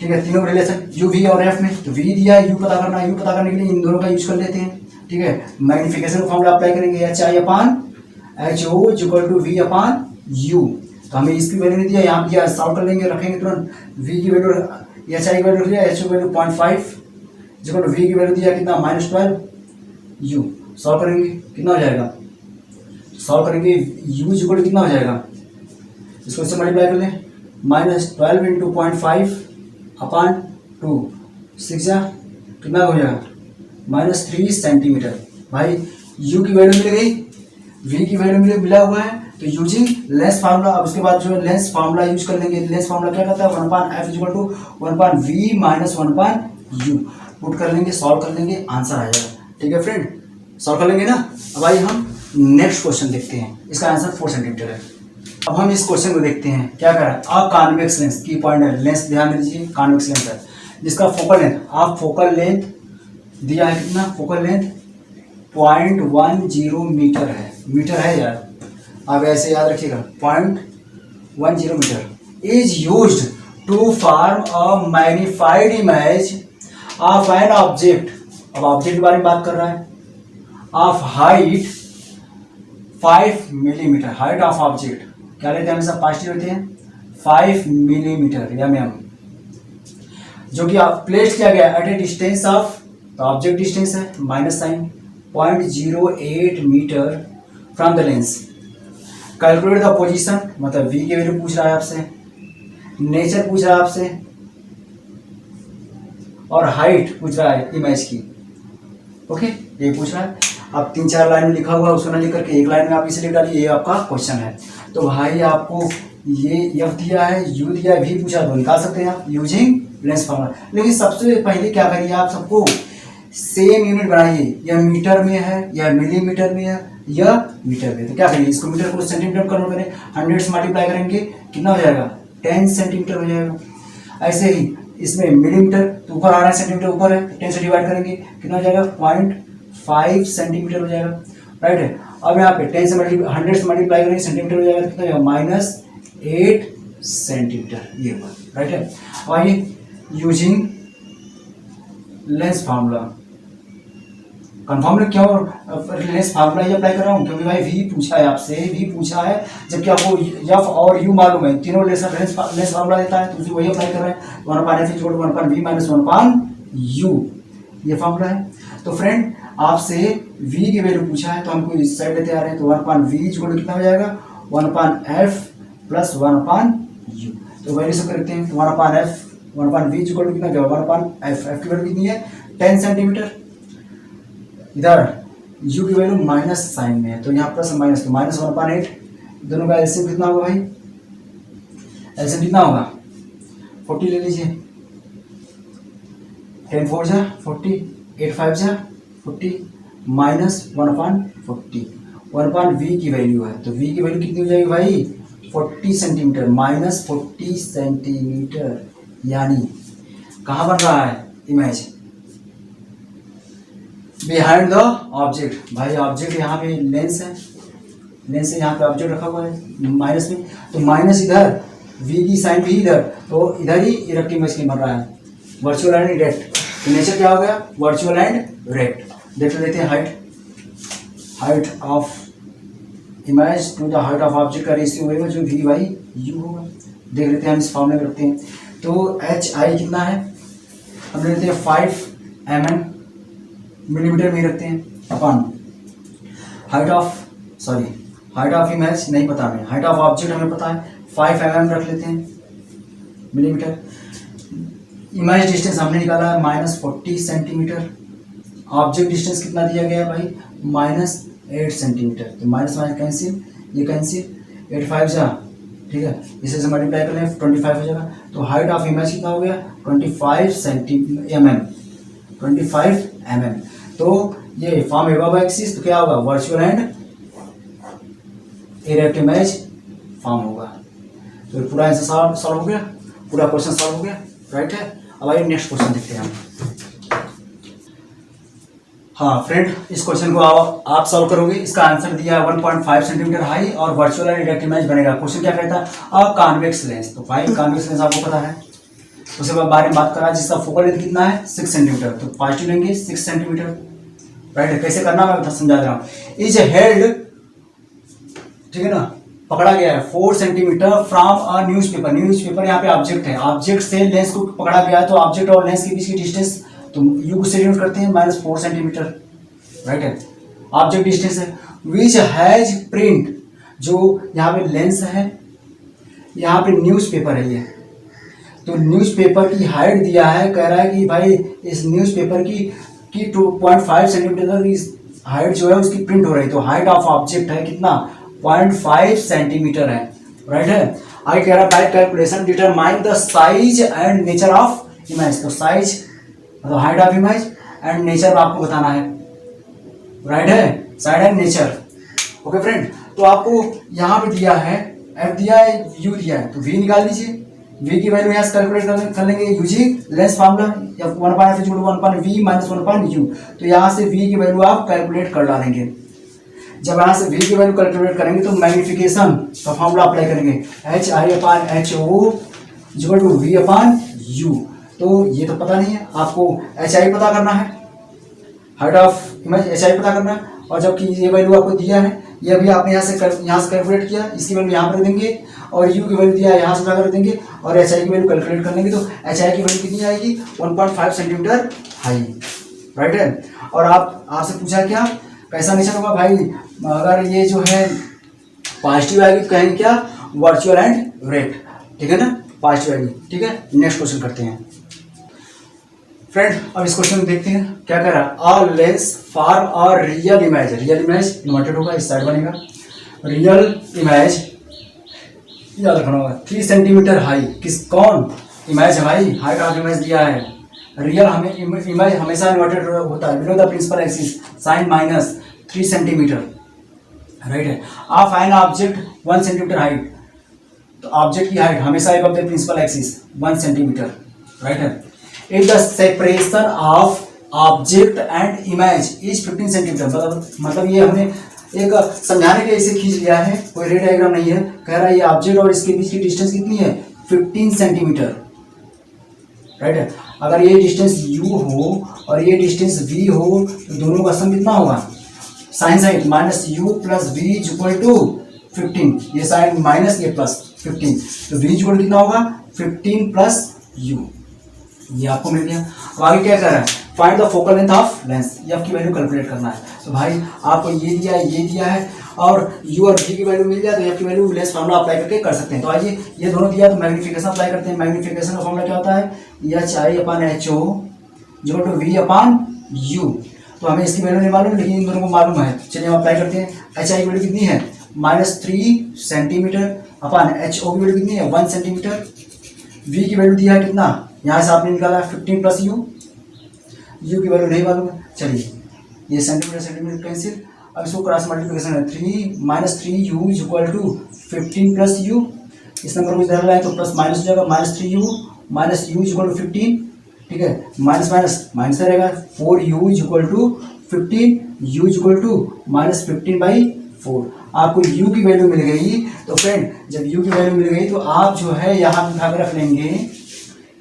ठीक है, तीनों रिलेशन यू वी और एफ में, तो वी दिया है, यू पता करना है, यू पता करने के लिए इन दोनों का यूज कर लेते हैं। ठीक है, मैग्निफिकेशन का फॉर्मूला अप्लाई करेंगे, H I upon H O equal to V upon U. तो हमें इसकी वैल्यू नहीं दिया, यहाँ दिया, सॉल्व कर लेंगे, रखेंगे तुरंत। वी की वैल्यू एच आई की वैल्यू दिया, एच ओ की वैल्यू 0.5 इक्वल टू वी की वैल्यू दिया कितना -12 यू। सॉल्व करेंगे कितना हो जाएगा, सॉल्व करेंगे यू इक्वल टू कितना हो जाएगा, इसको इससे मल्टीप्लाई कर लें, -12 इंटू 0.5 अपान 2 6 जा कितना हो जाएगा -3 सेंटीमीटर। भाई u की वैल्यू मिल गई, v की वैल्यू मिला हुआ है, तो यूजिंग लेंस फार्मूला, अब उसके बाद जो है लेंस फार्मूला यूज कर लेंगे। लेंस फार्मूला क्या कहता है, 1/f equal to 1/v minus 1/u put कर लेंगे, सॉल्व कर लेंगे, आंसर आ जाएगा। ठीक है फ्रेंड, सॉल्व कर लेंगे ना। अब आइए हम नेक्स्ट क्वेश्चन देखते हैं, इसका आंसर 4 सेंटीमीटर है। अब हम इस क्वेश्चन को देखते हैं, क्या कर रहा है, अ कॉन्वेक्स लेंस की पॉइंट है, लेंस ध्यान दीजिए कॉन्वेक्स लेंस है, जिसका फोकल लेंथ, आप फोकल लेंथ दिया है कितना, फोकल लेंथ 0.10 मीटर है, मीटर है यार, आप ऐसे याद रखिएगा 0.10 metre is used to form a magnified image of an object. अब ऑब्जेक्ट के बारे में बात कर रहा है, of height 5 millimetre, height of object क्या लेते हैं, हमेशा पास्ट लेते हैं 5 मिलीमीटर mm, जो कि आप प्लेस किया गया एट ए डिस्टेंस ऑफ, तो ऑब्जेक्ट डिस्टेंस है minus sign 0.08 metre from the lens. Calculate the position, मतलब v की वैल्यू पूछ रहा है आपसे, नेचर पूछ रहा है आपसे, और हाइट पूछ रहा है इमेज की। ओके, ये पूछ रहा है, आप 3-4 लाइन में लिखा हुआ है उसको ना लिख करके एक लाइन में आप इसे लिख डालिए, ये आपका क्वेश्चन है। तो भाई आपको ये एफ दिया है, यू दिया है, वी पूछा, तो निकाल सकते हैं आप यूजिंग लेंस फार्मूला। लेकिन सबसे पहले क्या करिए, आप सबको सेम यूनिट बनाइए, या मीटर में है या मिलीमीटर में है या मीटर में। तो क्या करिए, इसको मीटर को सेंटीमीटर कन्वर्ट करें, 100 से मल्टीप्लाई करेंगे कितना हो जाएगा 10 सेंटीमीटर हो जाएगा। ऐसे ही इसमें मिलीमीटर तो ऊपर आ रहा है, सेंटीमीटर ऊपर है, 10 से डिवाइड करेंगे कितना हो जाएगा 0.5 सेंटीमीटर हो जाएगा, राइट है। अब यहाँ पे 10 से 100 से मल्टीप्लाई करेंगे, सेंटीमीटर हो जाएगा कितना हो जाएगा -8 सेंटीमीटर, ये बात राइट है। अब आइए यूजिंग लेंस फार्मूला, कन्फर्म क्यों लेंस फार्मूला ये अप्लाई कर रहा हूँ, क्योंकि भाई वी पूछा है आपसे, वी पूछा है, जबकि आपको एफ और यू मालूम है, तीनों लेंस फार्मूला देता है, तो उसी वही अप्लाई कर रहे हैं। 1/f equal to 1/v minus 1/u, ये फार्मूला है। तो फ्रेंड आपसे v की वैल्यू पूछा है, तो हमको इस साइड लेते आ रहे हैं, तो 1/v इक्वल टू कितना हो जाएगा 1/f प्लस 1/u। तो वैल्यू से करते हैं, 1/v इक्वल टू कितना क्या, 1/f, f की वैल्यू कितनी है 10 सेंटीमीटर, इधर u की वैल्यू माइनस साइन में है, तो यहाँ प्लस माइनस, तो -1/8, दोनों का एलसीएम कितना होगा भाई, एलसीएम कितना होगा 40 ले लीजिए, 10 4 जा 40, 8 5 जा 40, माइनस 1/40, 1/v की वैल्यू है, तो v की वैल्यू कितनी हो जाएगी भाई 40 सेंटीमीटर, -40 सेंटीमीटर, यानी कहाँ बन रहा है इमेज बिहाइंड द ऑब्जेक्ट। भाई ऑब्जेक्ट यहाँ पे लेंस है, लेंस से यहाँ पे ऑब्जेक्ट रखा हुआ है माइनस में, तो माइनस इधर, v की साइन भी इधर, तो इधर ही इरेक्ट इमेज नहीं बन रहा है, वर्चुअल एंड इरेक्ट। तो नेचर क्या हो गया, वर्चुअल एंड इरेक्ट। देख लेते हैं height of image to the height of object का रेशियो होगा जो v बाई u होगा। देख लेते हैं, हम इस फॉर्मूले में रखते हैं, तो hi कितना है, हम लेते हैं 5 mm, मिलीमीटर में रखते हैं, अपॉन हाइट ऑफ इमेज नहीं पता हमें, हाइट ऑफ ऑब्जेक्ट हमें पता है 5 mm रख लेते हैं मिलीमीटर। इमेज डिस्टेंस हमने निकाला है -40 सेंटीमीटर, ऑब्जेक्ट डिस्टेंस कितना दिया गया है भाई -8 सेंटीमीटर, तो माइनस माइनस कैंसिल, ये कैंसिल, 8 5 जा, ठीक है, इसे से मल्टीप्लाई कर लें 25 हो जाएगा। तो हाइट ऑफ इमेज कितना हो गया 25 mm। तो ये फॉर्म एबव एक्सिस, तो क्या होगा virtual and erect image form होगा। तो पूरा आंसर सॉल्व हो गया, पूरा क्वेश्चन सॉल्व हो गया, राइट है। अब आइए नेक्स्ट क्वेश्चन देखते हैं हम। हाँ फ्रेंड, इस क्वेश्चन को आप सॉल्व करोगे, इसका आंसर दिया है 1.5 सेंटीमीटर हाई और वर्चुअल एंड इरेक्ट इमेज बनेगा। क्वेश्चन क्या कहता है, अ कॉन्वेक्स लेंस, तो भाई कॉन्वेक्स लेंस आपको पता है उसके बाद बारे में बात करा जिसका फोकल लेंथ कितना है 6 सेंटीमीटर, तो पॉजिटिव लेंगे 6 सेंटीमीटर, राइट। कैसे करना मैं समझा दे रहा हूँ। इज हेल्ड, ठीक है ना, पकड़ा गया है 4 centimetre from a newspaper. Newspaper यहाँ पे ऑब्जेक्ट है, ऑब्जेक्ट से लेंस को पकड़ा गया है, तो ऑब्जेक्ट और लेंस के बीच की डिस्टेंस तो यू को से डिनोट करते हैं -4 सेंटीमीटर, राइट है। ऑब्जेक्ट डिस्टेंस है। विच हैज प्रिंट, जो यहाँ पे लेंस है, यहाँ पे न्यूज़पेपर है ये, तो न्यूज़पेपर की हाइट दिया है, कह रहा है कि भाई इस न्यूज़पेपर की 2.5 सेंटीमीटर की हाइट जो है उसकी प्रिंट हो रही है, तो हाइट ऑफ ऑब्जेक्ट है कितना 0.5 सेंटीमीटर है, राइट है। आगे कह रहा है by calculation determine the size and nature of image, तो साइज मतलब height of image and nature आपको बताना है, राइट है, side and nature. Okay friend, तो आपको यहाँ पे दिया है एफ दिया है, यू दिया है, तो वी निकाल दीजिए। वी की वैल्यू यहाँ से कैलकुलेट कर लेंगे यूजिंग लेंस फार्मूला, या 1/f = 1/v - 1/u, तो यहाँ से वी की वैल्यू आप कैलकुलेट कर डालेंगे। जब यहाँ से वी की वैल्यू कैलकुलेट करेंगे तो मैग्नीफिकेशन का फॉर्मूला अप्लाई करेंगे, HI/HO = V/u। तो ये तो पता नहीं है आपको, HI पता करना है, हाइट ऑफ इमेज HI पता करना है, और जबकि ये वैल्यू आपको दिया है, ये अभी आपने यहाँ से कैलकुलेट किया, इसकी वैल्यू यहाँ पर देंगे, और u की वैल्यू दिया है यहाँ से जाकर देंगे, और HI की वैल्यू कैलकुलेट कर लेंगे, तो HI की वैल्यू कितनी आएगी 1.5 सेंटीमीटर हाई, राइट है। और आपसे पूछा क्या कैसा नेचर होगा भाई, अगर ये जो है पॉजिटिव आएगी तो कहेंगे क्या वर्चुअल एंड रेट, ठीक है ना, पॉजिटिव आएगी, ठीक है। नेक्स्ट क्वेश्चन करते हैं फ्रेंड। अब इस क्वेश्चन में देखते हैं क्या कह रहा है। A lens for a real image, real image inverted होगा, इस साइड बनेगा, रियल इमेज याद रखना होगा 3 सेंटीमीटर हाई, कौन इमेज है भाई, हाइट ऑफ इमेज दिया है। रियल हमें इमेज हमेशा इन्वर्टेड होता है, below the principal axis sign -3 centimetre, right है। Of an object 1 centimetre height, तो ऑब्जेक्ट की हाइट हमेशा above the principal axis 1 centimetre, right है। If the separation of object and image is 15 centimetre, मतलब ये हमने एक समझाने के लिए इसे खींच लिया है, कोई रे डायग्राम नहीं है, कह रहा है ये ऑब्जेक्ट और इसके बीच की डिस्टेंस कितनी है 15 सेंटीमीटर, राइट है। अगर ये डिस्टेंस u हो और ये डिस्टेंस v हो तो दोनों का सम कितना होगा, साइन साइड -u + v = 15, ये साइन माइनस ये प्लस 15, तो v = कितना होगा 15 + u, ये आपको मिल गया। अब आगे क्या कर रहा है, find the focal length of lens, ये आपकी वैल्यू कैलकुलेट करना है। तो भाई आपको ये दिया है और u और v की वैल्यू मिल जाए तो f की वैल्यू लेंस फार्मूला अप्लाई करके कर सकते हैं। तो आइए ये दोनों दिया तो मैग्नीफिकेशन अप्लाई करते हैं। मैग्नीफिकेशन का फार्मूला क्या होता है, HI/HO = V/u। तो हमें इसकी वैल्यू नहीं मालूम लेकिन इन दोनों को मालूम है, चलिए हम अप्लाई करते हैं। HI की वैल्यू कितनी है -3 सेंटीमीटर, HO की वैल्यू कितनी है 1 सेंटीमीटर, v की वैल्यू दिया है कितना, यहाँ से आपने निकाला 15 + u की वैल्यू नहीं मालूम है। चलिए ये सेंटीमीटर कैंसिल, अब इसको क्रॉस मल्टीप्लिकेशन है, 3 - 3u = 15 + u, इस नंबर को इधर लाए तो प्लस माइनस हो जाएगा, -3u - u = 15, ठीक है, माइनस माइनस रहेगा, 4u = 15, u = -15/4। आपको u की वैल्यू मिल गई, तो फ्रेंड जब u की वैल्यू मिल गई तो आप जो है यहाँ पे उठा कर रख लेंगे,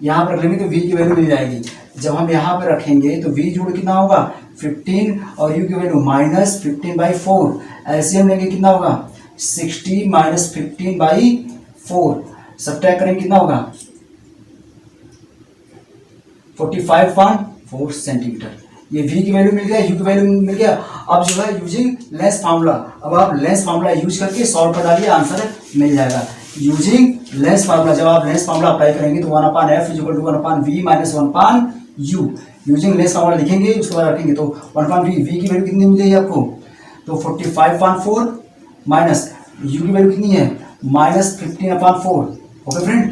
यहाँ पर रख लेंगे तो v की वैल्यू मिल जाएगी। जब हम यहाँ पर रखेंगे तो v जोड़ कितना होगा 15 और u की वैल्यू -15/4, एलसीएम लेंगे कितना होगा 60 - 15/4, सब्ट्रैक्ट करेंगे कितना होगा 45.4 सेंटीमीटर। ये v की वैल्यू मिल गया, u की वैल्यू मिल गया। अब जो है यूजिंग लेंस फार्मूला, अब आप लेंस फार्मूला यूज करके सॉल्व कर डालिए, आंसर मिल जाएगा। यूजिंग लेंस फार्मूला, जब आप लेंस फार्मूला अप्लाई करेंगे तो 1/f = 1/v - 1/u, using lens formula लिखेंगे, उसके बाद रखेंगे तो 1/v, v की वैल्यू कितनी मिल जाएगी आपको, तो 45.4 माइनस u की वैल्यू कितनी है -15/4। ओके फ्रेंड,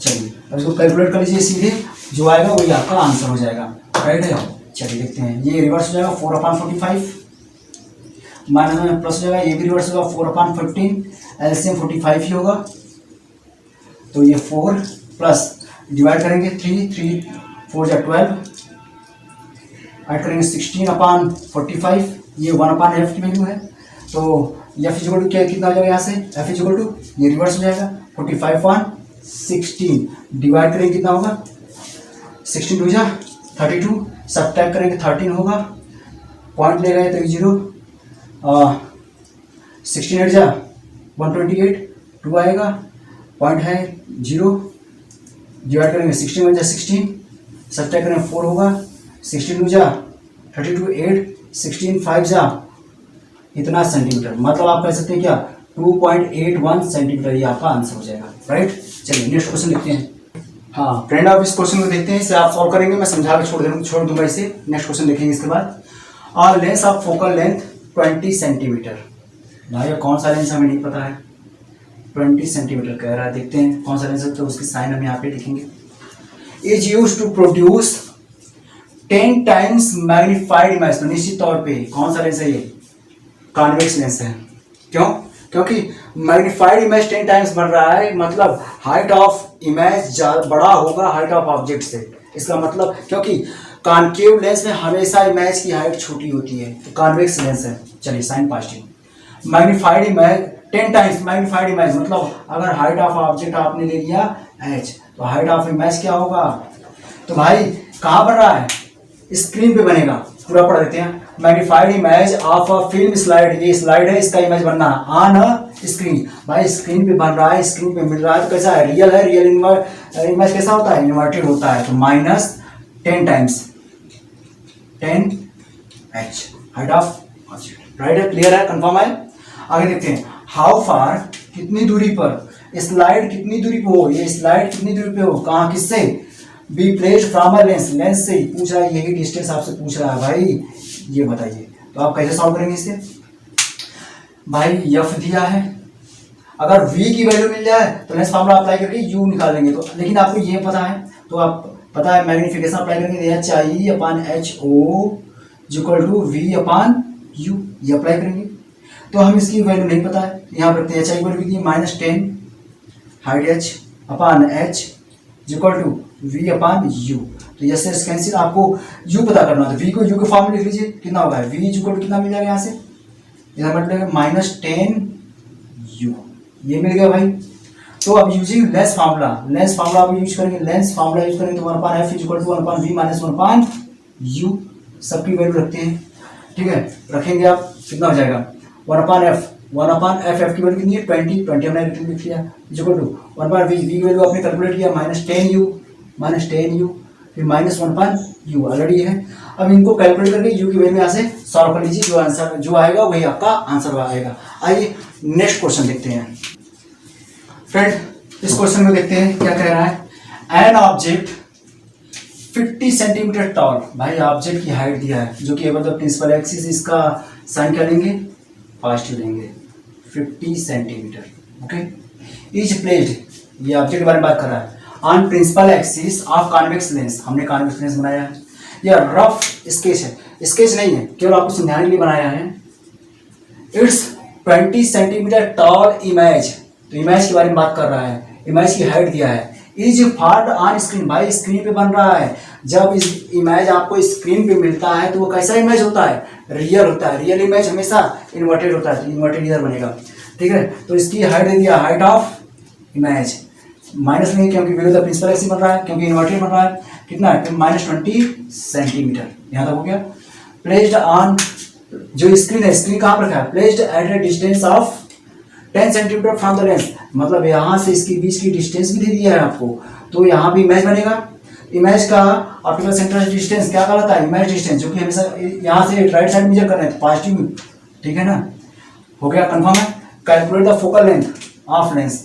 चलिए अब इसको कैलकुलेट कर लीजिए, सीधे जो आएगा वही आपका आंसर हो जाएगा, राइट है। चलिए देखते हैं, ये रिवर्स हो जाएगा 4/45, माइनस में प्लस हो जाएगा, ये भी रिवर्स होगा 4/15, एलसीएम 45 ही होगा, तो ये 4 प्लस डिवाइड करेंगे 3 4 = 12, ऐड करेंगे 16/45, ये 1/f की वैल्यू है, तो f = क्या कितना हो जाएगा, यहाँ से f = ये रिवर्स हो जाएगा 45/16, डिवाइड करेंगे कितना होगा 16 टू जा 32, सब टाइप करेंगे 13 होगा, पॉइंट ले गए तो 0, 16 8 जा 128, 2 आएगा, पॉइंट है 0, डिवाइड करेंगे 16 1 जा 16, सब टाइप करेंगे 4 होगा, 16 2 जा 32 8, 16 5 जा इतना सेंटीमीटर, मतलब आप कह सकते हैं क्या 2.81 सेंटीमीटर, ये आपका आंसर हो जाएगा, राइट। चलिए नेक्स्ट क्वेश्चन देखते हैं। हाँ फ्रेंड, आप इस क्वेश्चन को देखते हैं, इसे आप सॉल्व करेंगे, मैं समझा के छोड़ दूंगा इसे। नेक्स्ट क्वेश्चन देखेंगे इसके बाद। और lens of focal length 20 centimetre. भाई कौन सा लेंस हमें नहीं पता है, 20 सेंटीमीटर कह रहा है, देखते हैं कौन सा लेंस है, तो उसकी साइन हम यहाँ पे लिखेंगे। Is use to produce 10 times magnified image. तो निश्चित तौर पे कौन सा लेंस है, ये कॉन्वेक्स लेंस है। क्यों? क्योंकि मैग्नीफाइड इमेज 10 टाइम्स बढ़ रहा है, मतलब हाइट ऑफ इमेज बड़ा होगा हाइट ऑफ ऑब्जेक्ट से। इसका मतलब क्योंकि कॉन्केव लेंस में हमेशा इमेज की हाइट छोटी होती है, तो कॉन्वेक्स लेंस है। चलिए sign positive. Magnified image 10 times, magnified image मतलब अगर हाइट ऑफ ऑब्जेक्ट आपने ले लिया h, तो हाइट ऑफ इमेज क्या होगा, तो भाई कहाँ बन रहा है, स्क्रीन पे बनेगा। पूरा पढ़ देते हैं। Magnified image of a film slide, ये स्लाइड है, इसका इमेज बनना है ऑन अ स्क्रीन। भाई स्क्रीन पे बन रहा है, स्क्रीन पे मिल रहा है, तो कैसा है, रियल है। रियल इमेज कैसा होता है, इन्वर्टेड होता है। तो -10 times 10h height of object, right है, क्लियर है, कंफर्म है। आगे देखते हैं। हाउ फार, कितनी दूरी पर, स्लाइड कितनी दूरी पे हो, ये स्लाइड कितनी दूरी पे हो, कहाँ, किससे, be placed from a lens, lens से ही पूछ रहा है, यही डिस्टेंस आपसे पूछ रहा है भाई, ये बताइए। तो आप कैसे सॉल्व करेंगे इसे, भाई एफ दिया है, अगर v की वैल्यू मिल जाए तो लेंस फार्मूला अप्लाई करके u निकालेंगे। तो लेकिन आपको ये पता है, तो आप पता है मैग्नीफिकेशन अप्लाई करेंगे, H I upon H O equal to V upon U, ये अप्लाई करेंगे। तो हम इसकी वैल्यू नहीं पता है, यहाँ पर रखते हैं। एच आई वैल्यू कितनी, -10 height H upon H equal to v upon U. तो यस यस कैंसिल, आपको u पता करना है, तो v को u के फॉर्म में लिख लीजिए, कितना होगा, v इक्वल टू कितना मिल जाएगा यहाँ से, इधर मतलब -10u, ये मिल गया भाई। तो अब using lens formula, lens formula आप यूज करेंगे, लेंस फार्मूला यूज करेंगे तो 1/f equal to 1/v minus 1/u, सबकी वैल्यू रखते हैं, ठीक है, रखेंगे आप, कितना हो जाएगा 1/f, 1/f, f की वैल्यू कितनी है 20 हमने लिख लिया, इक्वल टू 1/v, v की वैल्यू आपने कैलकुलेट किया -10u, फिर -1/u ऑलरेडी है। अब इनको कैलकुलेट करके u की वैल्यू यहाँ से सॉल्व कर लीजिए, जो आंसर जो आएगा वही आपका आंसर आएगा। आइए नेक्स्ट क्वेश्चन देखते हैं फ्रेंड। इस क्वेश्चन में देखते हैं क्या कह रहा है। एन ऑब्जेक्ट 50 सेंटीमीटर टॉल, भाई ऑब्जेक्ट की हाइट दिया है जो कि मतलब प्रिंसिपल एक्सिस, इसका साइन क्या लेंगे, पॉजिटिव लेंगे, 50 सेंटीमीटर, ओके। इज प्लेस्ड, ये ऑब्जेक्ट के बारे में बात कर रहा है, on principal axis of convex lens, हमने कॉन्वेक्स लेंस बनाया है। यह रफ स्केच है, स्केच नहीं है, केवल आपको समझाने के लिए बनाया है। इट्स 20 सेंटीमीटर टॉल इमेज, तो इमेज के बारे में बात कर रहा है, इमेज की हाइट दिया है। इज फॉर्म्ड ऑन स्क्रीन, भाई स्क्रीन पे बन रहा है। जब इस इमेज आपको स्क्रीन पे मिलता है तो वो कैसा इमेज होता है, रियल होता है। रियल इमेज हमेशा इन्वर्टेड होता है, तो इन्वर्टेड इधर बनेगा, ठीक है। तो इसकी हाइट दे दिया, हाइट ऑफ इमेज माइनस नहीं, क्योंकि विरुद्ध प्रिंसिपल एक्सिस बन रहा है, क्योंकि इन्वर्टेड बन रहा है, कितना है -20 सेंटीमीटर, यहाँ तक हो गया। प्लेस्ड ऑन, जो स्क्रीन है, स्क्रीन कहाँ पर रखा है, placed at a distance of 10 centimetre from the lens, मतलब यहाँ से इसके बीच की डिस्टेंस भी दे दिया है आपको, तो यहाँ भी इमेज बनेगा। इमेज का ऑप्टिकल सेंटर डिस्टेंस क्या कहलाता है, इमेज डिस्टेंस, जो कि हमेशा यहाँ से राइट साइड मेजर कर रहे हैं, तो पॉजिटिव, ठीक है ना, हो गया, कंफर्म है। Calculate the focal length of lens,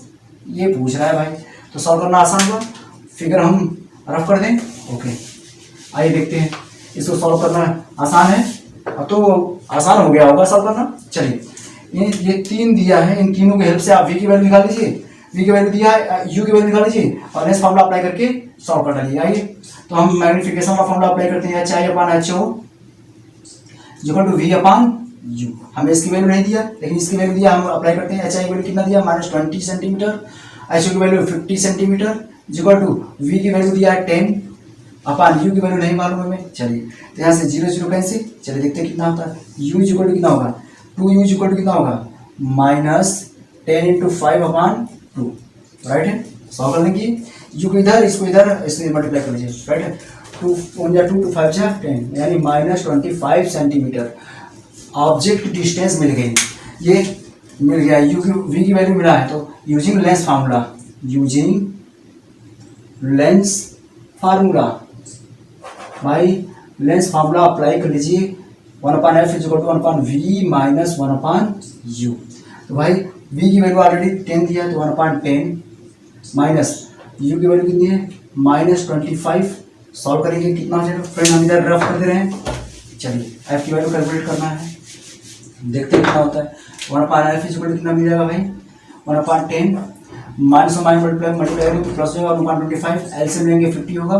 ये पूछ रहा है भाई, तो सॉल्व करना आसान होगा, फिगर हम रफ कर दें, ओके। आइए देखते हैं, इसको सॉल्व करना आसान है, अब तो आसान हो गया होगा सॉल्व करना। चलिए ये 3 दिया है, इन तीनों की हेल्प से आप v की वैल्यू निकाल लीजिए, v की वैल्यू दिया है, u की वैल्यू निकाल लीजिए और लेंस फार्मूला अप्लाई करके सॉल्व कर डालिए। आइए तो हम मैग्नीफिकेशन का फार्मूला अप्लाई करते हैं, HI/HO equal to v upon u। हमें इसकी वैल्यू नहीं दिया, लेकिन इसकी वैल्यू दिया, हम अप्लाई करते हैं। HI की वैल्यू कितना दिया, -20 सेंटीमीटर, HO की value 50 centimetre equal to v की वैल्यू दिया है 10 अपॉन u की वैल्यू नहीं मालूम हमें। चलिए तो यहाँ से 0 0 कैंसिल, चलिए देखते हैं कितना होता है। u इक्वल टू कितना होगा, 2u इक्वल टू कितना होगा, -10 × 5/2, राइट है। सॉल्व कर लेंगे। यू को इधर, इसको इधर, इससे मल्टीप्लाई कर लीजिए, राइट। 2 1 जा 2 2 5 जा 10, यानी -25 सेंटीमीटर ऑब्जेक्ट डिस्टेंस मिल गई। ये मिल गया, यू की वी की वैल्यू मिला है, तो using lens formula, using lens formula भाई लेंस फार्मूला अप्लाई कर लीजिए। 1/f is equal to 1/v minus 1/u। तो भाई v की वैल्यू ऑलरेडी 10 दिया, तो 1/10 माइनस u की वैल्यू कितनी है -25। सॉल्व करेंगे कितना हो जाएगा फ्रेंड, हम इधर रफ कर दे रहे हैं। चलिए f की वैल्यू कैलकुलेट करना है, देखते हैं कितना होता है। 1/f इज इक्वल टू कितना मिल जाएगा भाई 1/10 माइनस मल्टीप्लाई प्लस होगा 1/25, एलसीएम लेंगे 50 होगा,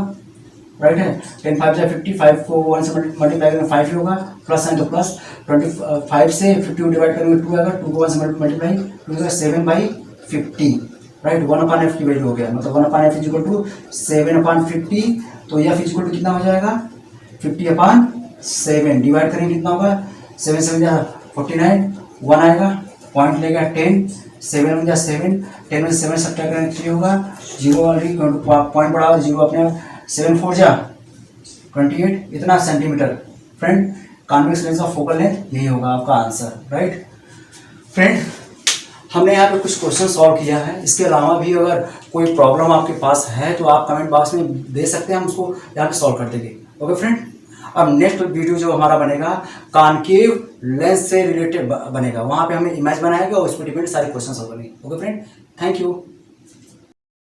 राइट है। 10 5 जा 50, 5 को 1 से मल्टीप्लाई करेंगे 5 ही होगा, प्लस है तो प्लस 25 से 50 को डिवाइड करेंगे 2 आएगा, 2 को 1 से मल्टीप्लाई 2 होगा 7/50, राइट। 1/f की वैल्यू हो गया, मतलब 1/f इज इक्वल टू 7/50। तो यह इज इक्वल टू कितना हो जाएगा 50/7, डिवाइड करेंगे कितना होगा 7 7 जा 49, 1 आएगा, पॉइंट लेगा 10, 7 1 जा 7, 10 में से 7 सब्ट्रैक्ट करेंगे 3 होगा, 0 ऑलरेडी पॉइंट बढ़ा, 0 अपने 7 4 जा 28, इतना centimetre. Friend convex lens of focal length यही होगा आपका आंसर, राइट। फ्रेंड हमने यहाँ पे कुछ क्वेश्चन सॉल्व किया है, इसके अलावा भी अगर कोई प्रॉब्लम आपके पास है तो आप कमेंट बॉक्स में दे सकते हैं, हम उसको यहाँ पे सॉल्व कर देंगे। ओके फ्रेंड, अब नेक्स्ट वीडियो जो हमारा बनेगा कॉनकेव लेंस से रिलेटेड बनेगा, वहाँ पे हमें इमेज बनाएगा और उस पर डिपेंड सारे क्वेश्चन सॉल्व करेंगे। Okay friend, thank you.